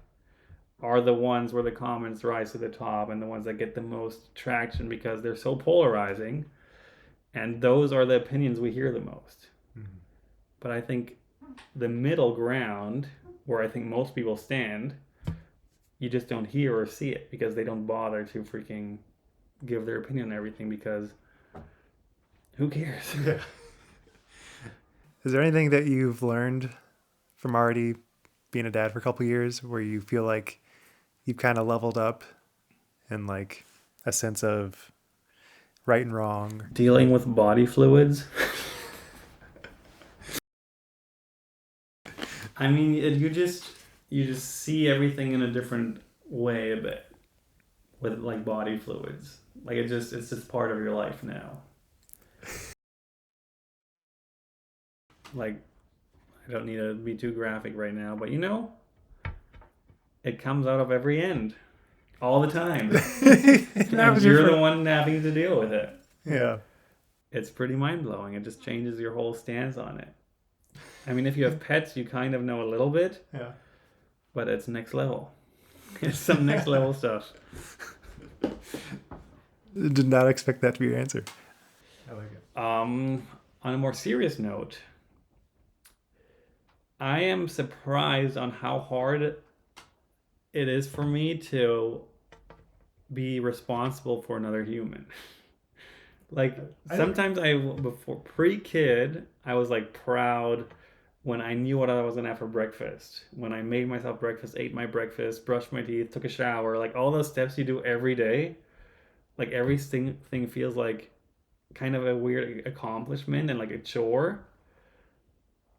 are the ones where the comments rise to the top and the ones that get the most traction because they're so polarizing. And those are the opinions we hear the most. Mm-hmm. But I think the middle ground, where I think most people stand, you just don't hear or see it because they don't bother to freaking give their opinion on everything because who cares? Yeah. Is there anything that you've learned from already being a dad for a couple of years where you feel like you've kind of leveled up in like a sense of right and wrong? Dealing with body fluids. I mean, you just see everything in a different way a bit with like body fluids. Like it's just part of your life now. Like, I don't need to be too graphic right now, but it comes out of every end all the time. And you're the one having to deal with it. Yeah. It's pretty mind-blowing. It just changes your whole stance on it. I mean, if you have pets, you kind of know a little bit. Yeah. But it's next level. It's some next level stuff. Did not expect that to be your answer. I like it. On a more serious note, I am surprised on how hard it is for me to be responsible for another human. Like, sometimes before pre-kid, I was like proud when I knew what I was gonna have for breakfast, when I made myself breakfast, ate my breakfast, brushed my teeth, took a shower, like all those steps you do every day, like everything feels like kind of a weird accomplishment and like a chore.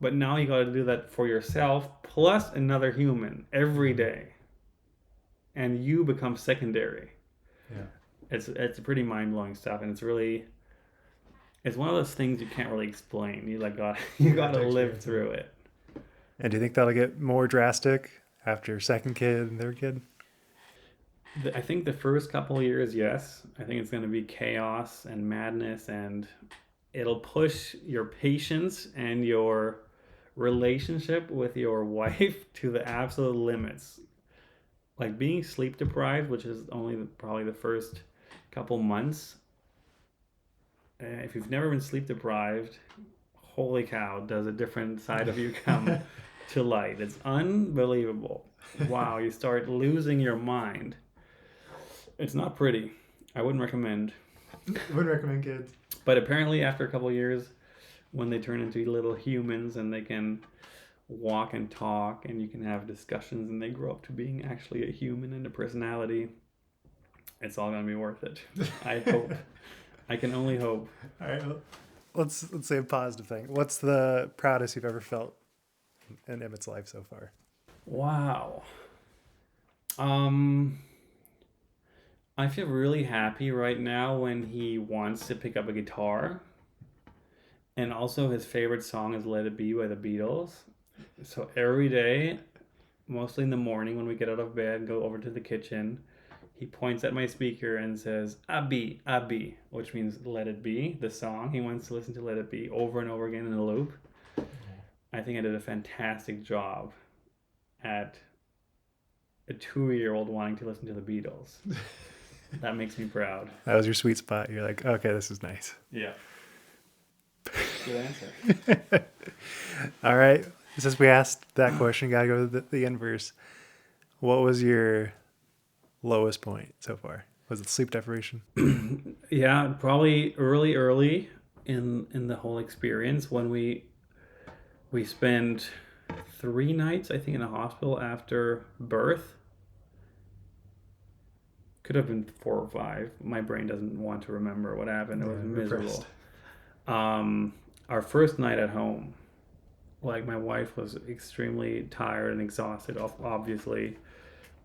But now you got to do that for yourself plus another human every day, and you become secondary. Yeah. It's pretty mind blowing stuff, and it's one of those things you can't really explain. You like got you got to live through it. And do you think that'll get more drastic after second kid and third kid? I think the first couple of years, yes. I think it's going to be chaos and madness, and it'll push your patience and your relationship with your wife to the absolute limits. Like being sleep deprived, which is only probably the first couple months. If you've never been sleep deprived, holy cow, does a different side of you come to light. It's unbelievable. Wow, you start losing your mind. It's not pretty. I wouldn't recommend. Would recommend kids. But apparently, after a couple of years, when they turn into little humans and they can walk and talk and you can have discussions and they grow up to being actually a human and a personality, it's all gonna be worth it. I hope. I can only hope. All right, well, let's say a positive thing. What's the proudest you've ever felt in Emmett's life so far? Wow. I feel really happy right now when he wants to pick up a guitar. And also his favorite song is Let It Be by the Beatles. So every day, mostly in the morning when we get out of bed and go over to the kitchen, he points at my speaker and says, Abi, Abi, which means Let It Be, the song. He wants to listen to Let It Be over and over again in a loop. I think I did a fantastic job at a 2-year-old wanting to listen to the Beatles. That makes me proud. That was your sweet spot. You're like, okay, this is nice. Yeah. Good answer. All right. Since we asked that question, gotta go to the inverse. What was your lowest point so far? Was it sleep deprivation? Yeah, probably early in the whole experience when we spent 3 nights, I think, in a hospital after birth. Could have been 4 or 5. My brain doesn't want to remember what happened. It was miserable. Our first night at home, like my wife was extremely tired and exhausted, obviously.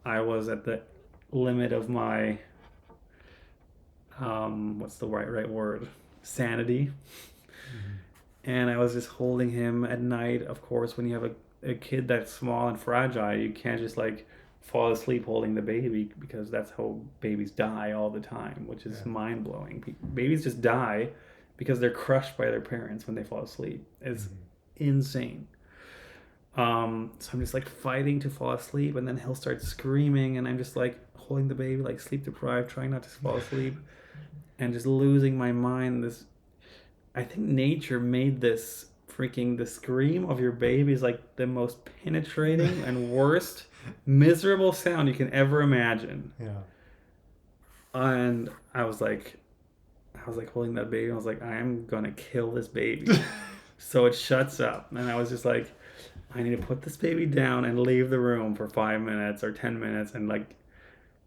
I was at the limit of my what's the right word, sanity. And I was just holding him at night. Of course, when you have a kid that's small and fragile, you can't just like fall asleep holding the baby, because that's how babies die all the time, which is mind-blowing. Babies just die because they're crushed by their parents when they fall asleep. It's insane. So I'm just like fighting to fall asleep, and then he'll start screaming, and I'm just like holding the baby, like sleep deprived, trying not to fall asleep, and just losing my mind. I think nature made this the scream of your baby is like the most penetrating and worst miserable sound you can ever imagine. Yeah. And I was like holding that baby. I was like, I am gonna kill this baby. So it shuts up, and I was just like, I need to put this baby down and leave the room for 5 minutes or 10 minutes and like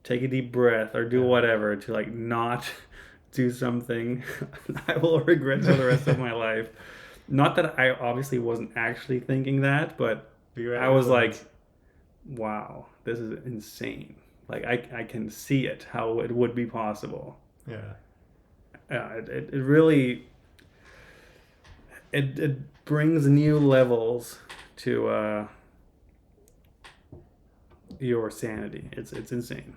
take a deep breath or do whatever to like not do something I will regret for the rest of my life. Not that I obviously wasn't actually thinking that, but I was like, wow, this is insane. Like I can see it, how it would be possible. Yeah. It really it brings new levels to your sanity. It's insane.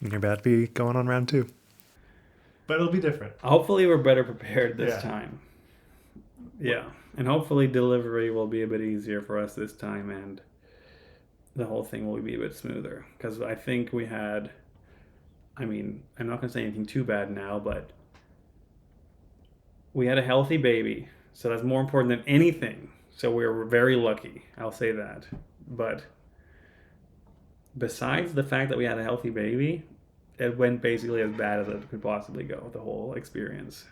You're about to be going on round 2. But it'll be different. Hopefully we're better prepared this time. Yeah. And hopefully delivery will be a bit easier for us this time, and the whole thing will be a bit smoother. Because I think we had, I'm not going to say anything too bad now, but we had a healthy baby. So that's more important than anything. So we were very lucky. I'll say that. But besides the fact that we had a healthy baby, it went basically as bad as it could possibly go, the whole experience.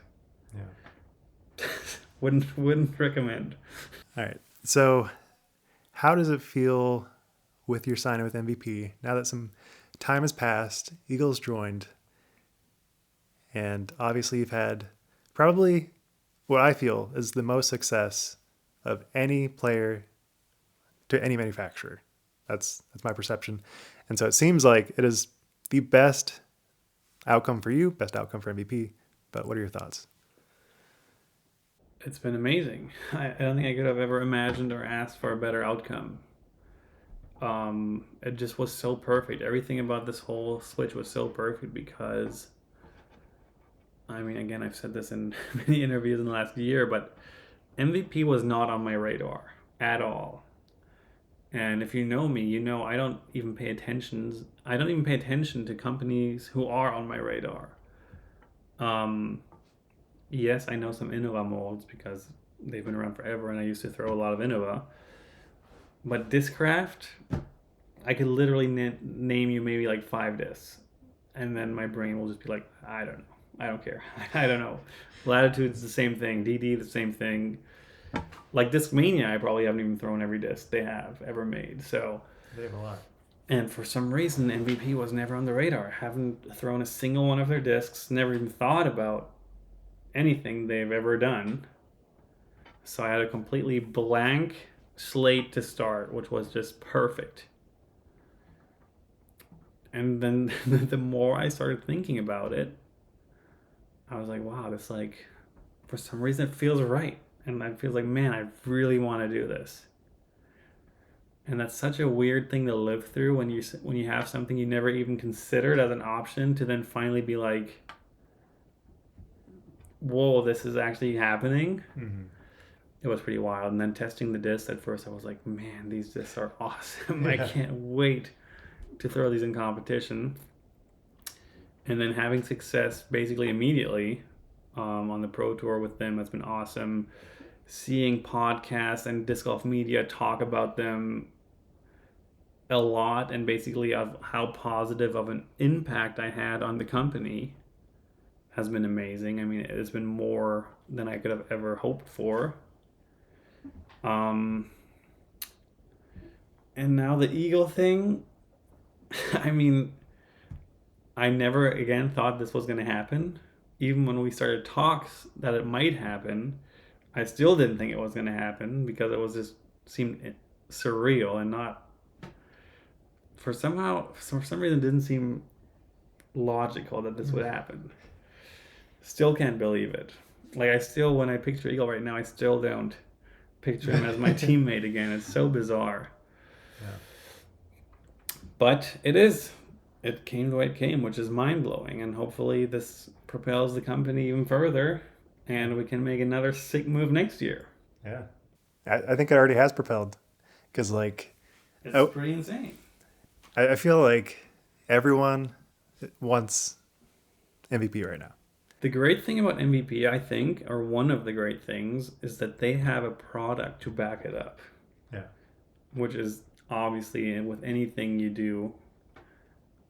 Yeah. Wouldn't recommend. All right. So, how does it feel with your signing with MVP now that some time has passed? Eagles joined, and obviously you've had probably what I feel is the most success of any player to any manufacturer. That's my perception, and so it seems like it is the best outcome for you, best outcome for MVP. But what are your thoughts? It's been amazing. I don't think I could have ever imagined or asked for a better outcome. It just was so perfect. Everything about this whole switch was so perfect because, I mean, again, I've said this in many interviews in the last year, but MVP was not on my radar at all. And if you know me, you know I don't even pay attention. I don't even pay attention to companies who are on my radar. Um, yes, I know some Innova molds because they've been around forever, and I used to throw a lot of Innova. But Discraft, I could literally name you maybe like 5 discs, and then my brain will just be like, I don't know, I don't care, I don't know. Latitude's the same thing, DD the same thing. Like Discmania, I probably haven't even thrown every disc they have ever made. So They have a lot. And for some reason, MVP was never on the radar. Haven't thrown a single one of their discs. Never even thought about anything they've ever done. So I had a completely blank slate to start, which was just perfect. And then the more I started thinking about it, I was like, wow, this like, for some reason it feels right. And I feel like, man, I really want to do this. And that's such a weird thing to live through when you have something you never even considered as an option to then finally be like, whoa, this is actually happening. Mm-hmm. It was pretty wild. And then testing the discs at first, I was like, man, these discs are awesome. Yeah. I can't wait to throw these in competition. And then having success basically immediately on the Pro Tour with them has been awesome. Seeing podcasts and disc golf media talk about them a lot, and basically of how positive of an impact I had on the company has been amazing. I mean, it's been more than I could have ever hoped for. And now the Eagle thing, I mean, I never again thought this was going to happen. Even when we started talks that it might happen, I still didn't think it was going to happen because it was just seemed surreal and not for some reason it didn't seem logical that this would happen. Still can't believe it. Like I still, when I picture Eagle right now, I still don't picture him as my teammate again. It's so bizarre. Yeah. But it came the way it came, which is mind blowing. And hopefully this propels the company even further and we can make another sick move next year. Yeah. I think it already has propelled because, like, it's pretty insane. I feel like everyone wants MVP right now. The great thing about MVP, I think, or one of the great things, is that they have a product to back it up. Yeah. Which is obviously with anything you do,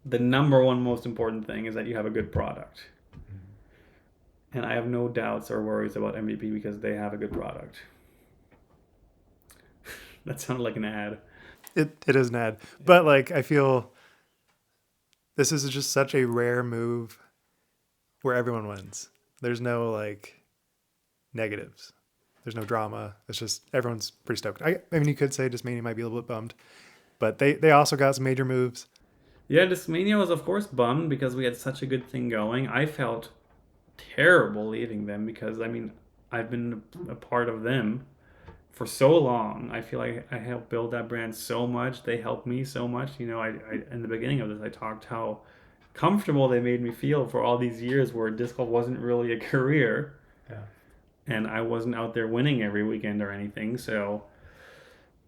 the number one most important thing is that you have a good product. Mm-hmm. And I have no doubts or worries about MVP because they have a good product. That sounded like an ad. It is an ad. But, like, I feel this is just such a rare move where everyone wins. There's no, like, negatives. There's no drama. It's just everyone's pretty stoked. I mean, you could say Discmania might be a little bit bummed, but they also got some major moves. Yeah, Discmania was, of course, bummed because we had such a good thing going. I felt terrible leaving them because, I mean, I've been a part of them for so long. I feel like I helped build that brand so much. They helped me so much. You know, I in the beginning of this, I talked how comfortable they made me feel for all these years where disc golf wasn't really a career. Yeah. And I wasn't out there winning every weekend or anything. So,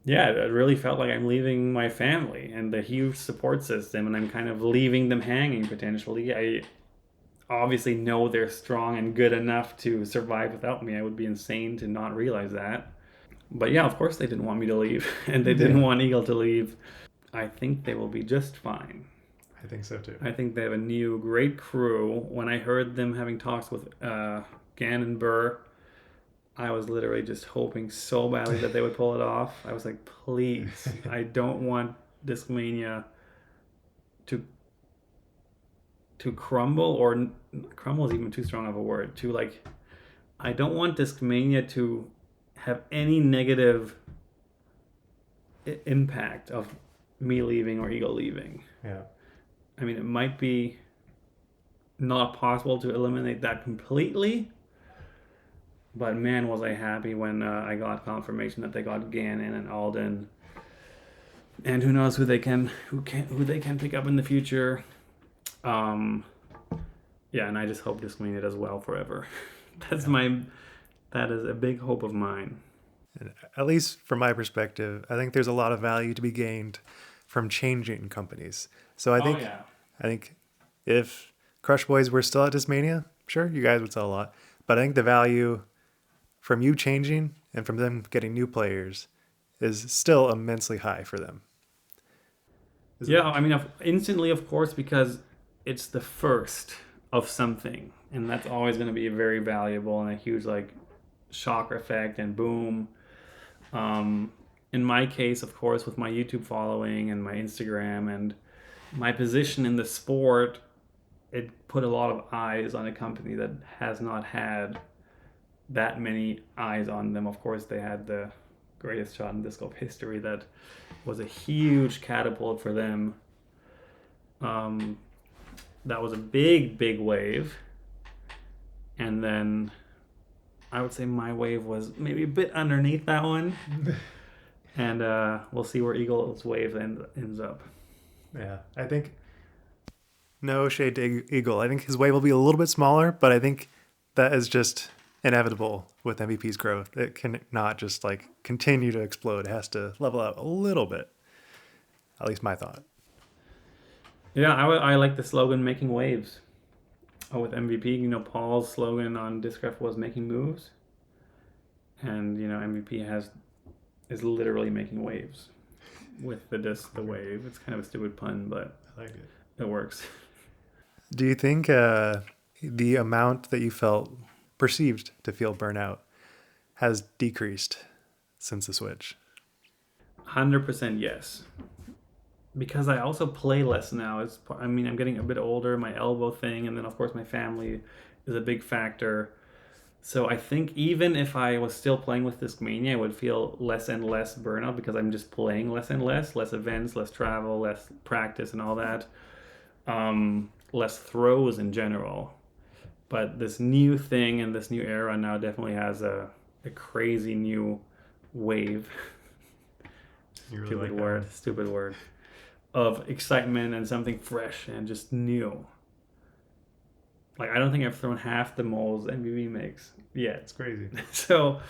yeah, it really felt like I'm leaving my family and the huge support system, and I'm kind of leaving them hanging potentially. I obviously know they're strong and good enough to survive without me. I would be insane to not realize that. But yeah, of course they didn't want me to leave, and they didn't want Eagle to leave. I think they will be just fine. I think so too. I think they have a new great crew. When I heard them having talks with Gannon Buhr I was literally just hoping so badly that they would pull it off. I was like, please, I don't want Discmania to crumble, or crumble is even too strong of a word. To like, I don't want Discmania to have any negative impact of me leaving or Eagle leaving. Yeah. I mean, it might be not possible to eliminate that completely, but man, was I happy when I got confirmation that they got Gannon and Alden, and who knows who they can pick up in the future. Yeah, and I just hope Discmania does well forever. That is a big hope of mine. At least from my perspective, I think there's a lot of value to be gained from changing companies. So I think if Crush Boys were still at Discmania, sure, you guys would sell a lot. But I think the value from you changing and from them getting new players is still immensely high for them. I mean, instantly, of course, because it's the first of something, and that's always going to be very valuable and a huge like shock effect and boom. In my case, of course, with my YouTube following and my Instagram and my position in the sport, it put a lot of eyes on a company that has not had that many eyes on them. Of course, they had the greatest shot in disc golf history. That was a huge catapult for them. That was a big, big wave. And then I would say my wave was maybe a bit underneath that one. And we'll see where Eagle's wave ends up. Yeah, I think no shade to Eagle. I think his wave will be a little bit smaller, but I think that is just inevitable with MVP's growth. It can not just like continue to explode. It has to level out a little bit. At least my thought. Yeah, I like the slogan "Making Waves." With MVP, Paul's slogan on Discraft was "Making Moves," and MVP is literally making waves with the wave. It's kind of a stupid pun, but I like it. It works. Do you think the amount that you perceived to feel burnout has decreased since the switch? 100% yes. Because I also play less now. I'm getting a bit older, my elbow thing, and then of course my family is a big factor. So I think even if I was still playing with Discmania, I would feel less and less burnout because I'm just playing less and less events, less travel, less practice and all that. Less throws in general. But this new thing and this new era now definitely has a crazy new wave. Really Stupid word. Of excitement and something fresh and just new. Like, I don't think I've thrown half the moles MVB makes yet. It's crazy. So,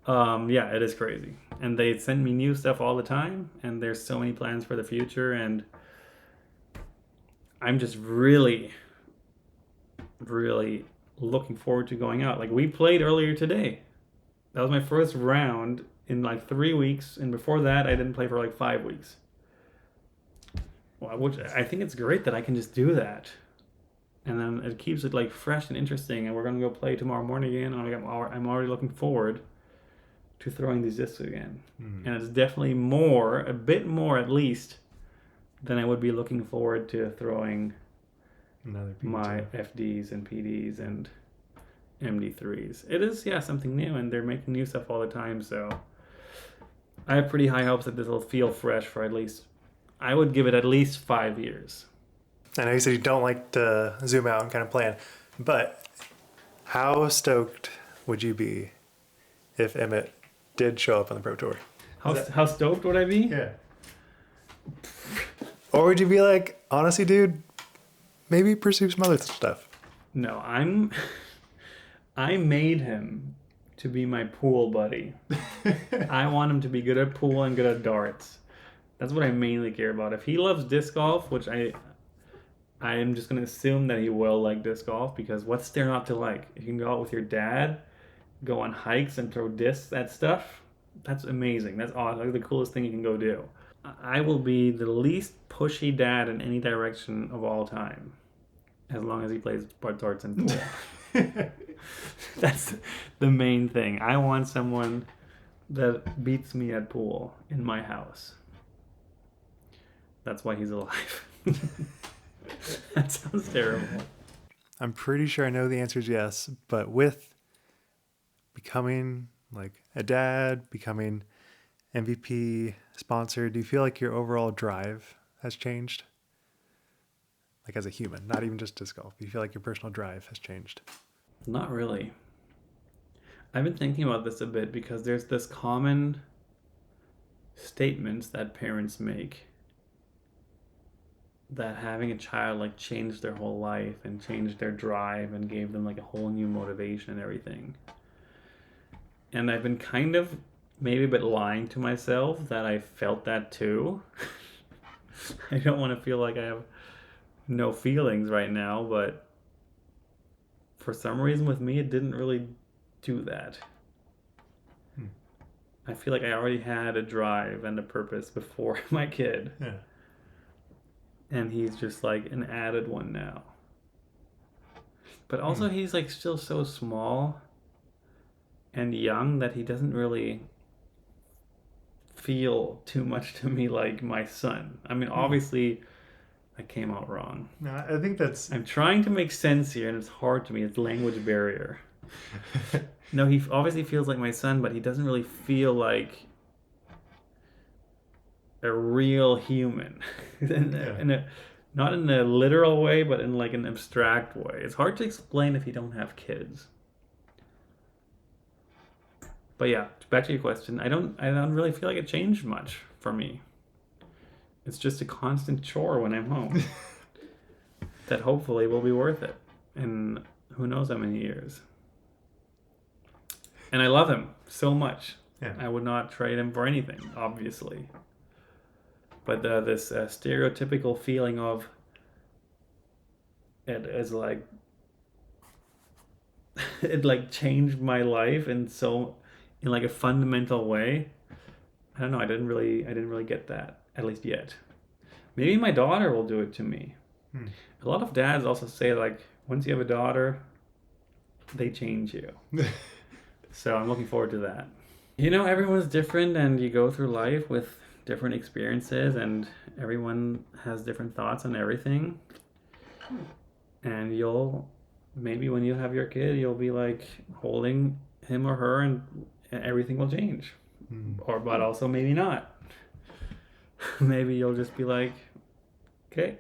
yeah, it is crazy. And they send me new stuff all the time, and there's so many plans for the future, and I'm just really, really looking forward to going out. Like, we played earlier today. That was my first round in like 3 weeks, and before that, I didn't play for like 5 weeks. Well, which I think it's great that I can just do that. And then it keeps it like fresh and interesting, and we're going to go play tomorrow morning again, and I'm already looking forward to throwing these discs again. And it's definitely a bit more at least, than I would be looking forward to throwing my FDs and PDs and MD3s. It is, something new, and they're making new stuff all the time, so I have pretty high hopes that this will feel fresh for at least, I would give it at least 5 years. I know you said you don't like to zoom out and kind of plan, but how stoked would you be if Emmett did show up on the Pro Tour? How stoked would I be? Yeah. Or would you be like, honestly, dude, maybe pursue some other stuff? No, I made him to be my pool buddy. I want him to be good at pool and good at darts. That's what I mainly care about. If he loves disc golf, which I am just going to assume that he will like disc golf, because what's there not to like? If you can go out with your dad, go on hikes and throw discs at stuff, that's amazing. That's awesome. Like the coolest thing you can go do. I will be the least pushy dad in any direction of all time, as long as he plays darts and pool. That's the main thing. I want someone that beats me at pool in my house. That's why he's alive. That sounds terrible. I'm pretty sure I know the answer is yes, but with becoming like a dad, becoming MVP sponsor, do you feel like your overall drive has changed? Like as a human, not even just disc golf. Do you feel like your personal drive has changed? Not really. I've been thinking about this a bit because there's this common statements that parents make that having a child like changed their whole life and changed their drive and gave them like a whole new motivation and everything. And I've been kind of maybe a bit lying to myself that I felt that too. I don't want to feel like I have no feelings right now, but for some reason with me it didn't really do that. I feel like I already had a drive and a purpose before my kid. Yeah. And he's just like an added one now. But also he's like still so small and young that he doesn't really feel too much to me like my son. I mean, obviously I came out wrong. No, I think that's... I'm trying to make sense here and it's hard to me. It's language barrier. No, he obviously feels like my son, but he doesn't really feel like a real human. Not in a literal way, but in like an abstract way. It's hard to explain if you don't have kids. But yeah, back to your question. I don't really feel like it changed much for me. It's just a constant chore when I'm home. That hopefully will be worth it. And who knows how many years. And I love him so much. Yeah. I would not trade him for anything, obviously. But this stereotypical feeling of it is like it like changed my life in like a fundamental way. I don't know. I didn't really get that, at least yet. Maybe my daughter will do it to me. A lot of dads also say like once you have a daughter, they change you. So I'm looking forward to that. You know, everyone's different and you go through life with different experiences and everyone has different thoughts on everything. And maybe when you have your kid, you'll be like holding him or her and everything will change. But also maybe not. Maybe you'll just be like, okay,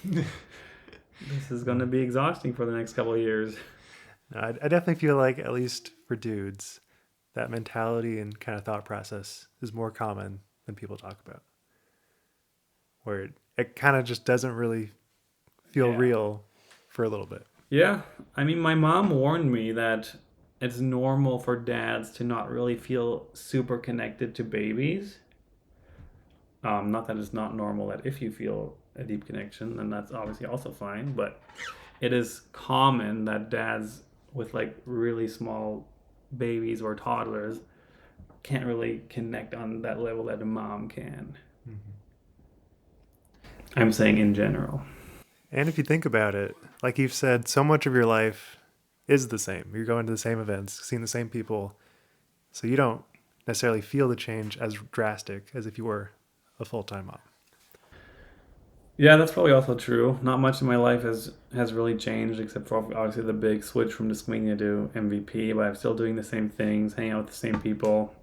this is going to be exhausting for the next couple of years. No, I definitely feel like, at least for dudes, that mentality and kind of thought process is more common than people talk about. Where it kind of just doesn't really feel real for a little bit. Yeah. I mean, my mom warned me that it's normal for dads to not really feel super connected to babies. Not that it's not normal that if you feel a deep connection, then that's obviously also fine. But it is common that dads with like really small babies or toddlers can't really connect on that level that a mom can. I'm saying in general. And if you think about it, like you've said, so much of your life is the same. You're going to the same events, seeing the same people. So you don't necessarily feel the change as drastic as if you were a full-time mom. Yeah, that's probably also true. Not much in my life has really changed, except for obviously the big switch from Discmania to MVP, but I'm still doing the same things, hanging out with the same people,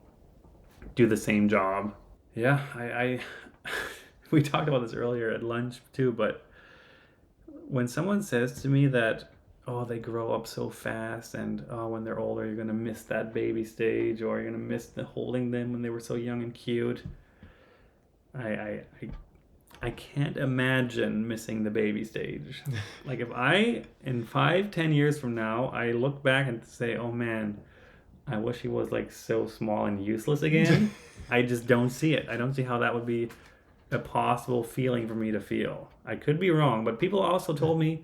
do the same job. Yeah, I we talked about this earlier at lunch too, but when someone says to me that, oh, they grow up so fast and when they're older, you're going to miss that baby stage or you're going to miss the holding them when they were so young and cute, I can't imagine missing the baby stage. Like if in 5-10 years from now, I look back and say, oh man, I wish he was like so small and useless again. I just don't see it. I don't see how that would be a possible feeling for me to feel. I could be wrong, but people also told me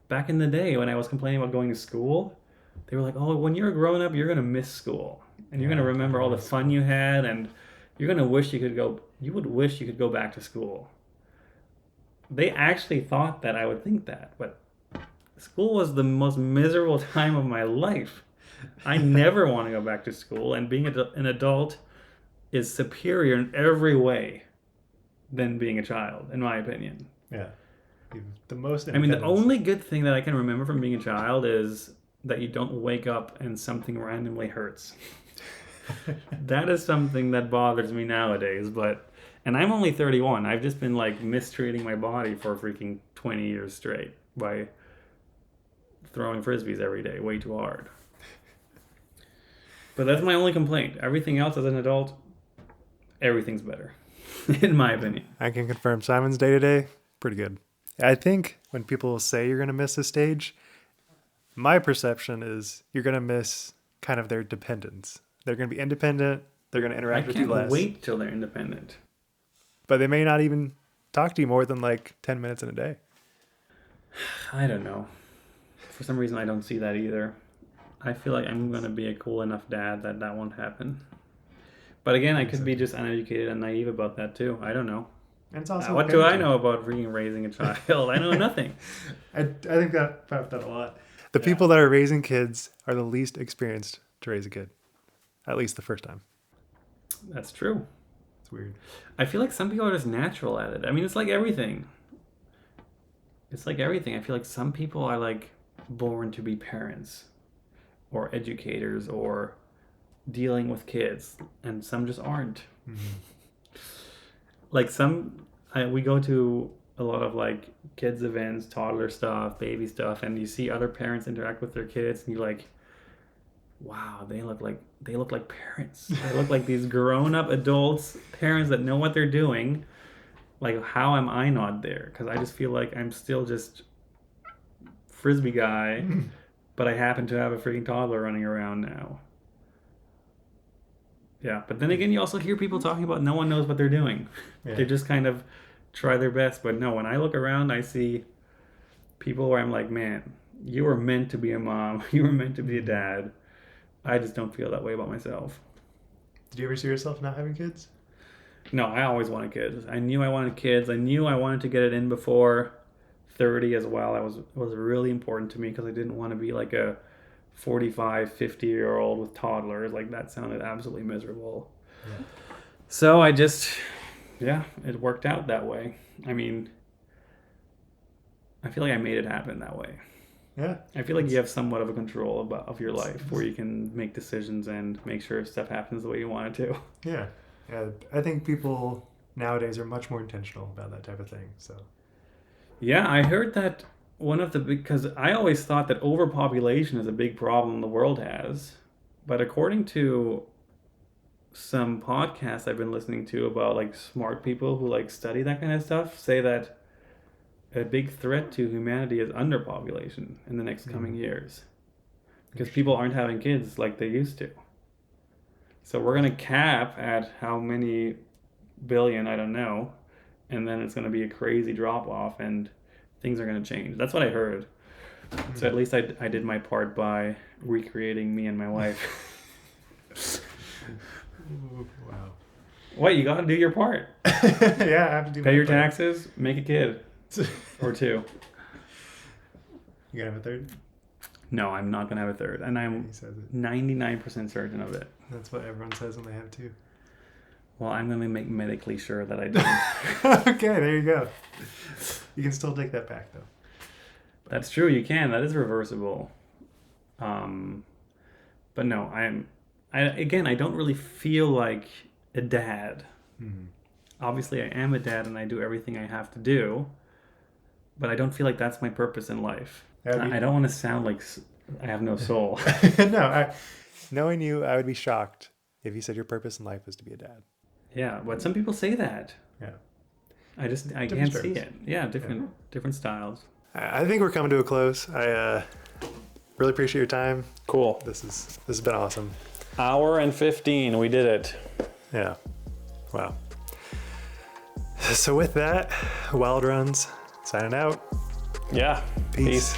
back in the day when I was complaining about going to school, they were like, oh, when you're growing up, you're going to miss school. And you're going to remember all the fun you had and you're going to wish you would wish you could go back to school. They actually thought that I would think that, but School was the most miserable time of my life. I never want to go back to school, and being an adult is superior in every way than being a child, in my opinion. Yeah. The most I mean, the only good thing that I can remember from being a child is that you don't wake up and something randomly hurts. That is something that bothers me nowadays, and I'm only 31. I've just been like mistreating my body for freaking 20 years straight by throwing frisbees every day way too hard. But that's my only complaint. Everything else as an adult, everything's better, in my opinion. I can confirm Simon's day-to-day, pretty good. I think when people say you're going to miss a stage, my perception is you're going to miss kind of their dependence. They're going to be independent. They're going to interact with you less. I can't wait till they're independent. But they may not even talk to you more than like 10 minutes in a day. I don't know. For some reason, I don't see that either. I feel like I'm going to be a cool enough dad that won't happen. But again, I could be just uneducated and naive about that too. I don't know. And it's also what do I know about raising a child? I know nothing. I think that I've done a lot. The people that are raising kids are the least experienced to raise a kid, at least the first time. That's true. It's weird. I feel like some people are just natural at it. I mean, it's like everything. It's like everything. I feel like some people are like born to be parents or educators or dealing with kids, and some just aren't. Mm-hmm. Like we go to a lot of like kids events, toddler stuff, baby stuff, and you see other parents interact with their kids, and you're like, wow, they look like parents. They look like these grown-up adults, parents that know what they're doing. Like, how am I not there? Because I just feel like I'm still just frisbee guy, but I happen to have a freaking toddler running around now. Yeah, but then again, you also hear people talking about no one knows what they're doing. Yeah. They just kind of try their best. But no, when I look around, I see people where I'm like, man, you were meant to be a mom. You were meant to be a dad. I just don't feel that way about myself. Did you ever see yourself not having kids? No, I always wanted kids. I knew I wanted kids. I knew I wanted to get it in before 30 as well. That was really important to me because I didn't want to be like a 45, 50-year-old with toddlers. Like, that sounded absolutely miserable. Yeah. So I just, it worked out that way. I mean, I feel like I made it happen that way. Yeah. I feel like you have somewhat of a control of your life where you can make decisions and make sure stuff happens the way you want it to. Yeah. Yeah. I think people nowadays are much more intentional about that type of thing. So. Yeah, I heard that because I always thought that overpopulation is a big problem the world has. But according to some podcasts I've been listening to about like smart people who like study that kind of stuff, say that a big threat to humanity is underpopulation in the next coming years. Because people aren't having kids like they used to. So we're going to cap at how many billion, I don't know. And then it's going to be a crazy drop off and things are going to change. That's what I heard. So at least I did my part by recreating me and my wife. Wow. What, you got to do your part. Yeah, I have to do Pay your taxes, make a kid. Or two. You gonna have a third? No, I'm not going to have a third. And I'm 99% certain of it. That's what everyone says when they have two. Well, I'm going to make medically sure that I don't. Okay, there you go. You can still take that back, though. That's true. You can. That is reversible. But no, I don't really feel like a dad. Mm-hmm. Obviously, I am a dad and I do everything I have to do. But I don't feel like that's my purpose in life. I don't want to sound like I have no soul. No, knowing you, I would be shocked if you said your purpose in life is to be a dad. Yeah, but some people say that. Yeah. I can't see it. Yeah, different styles. I think we're coming to a close. I really appreciate your time. Cool. This has been awesome. Hour and 15. We did it. Yeah. Wow. So with that, Wild Runs signing out. Yeah. Peace.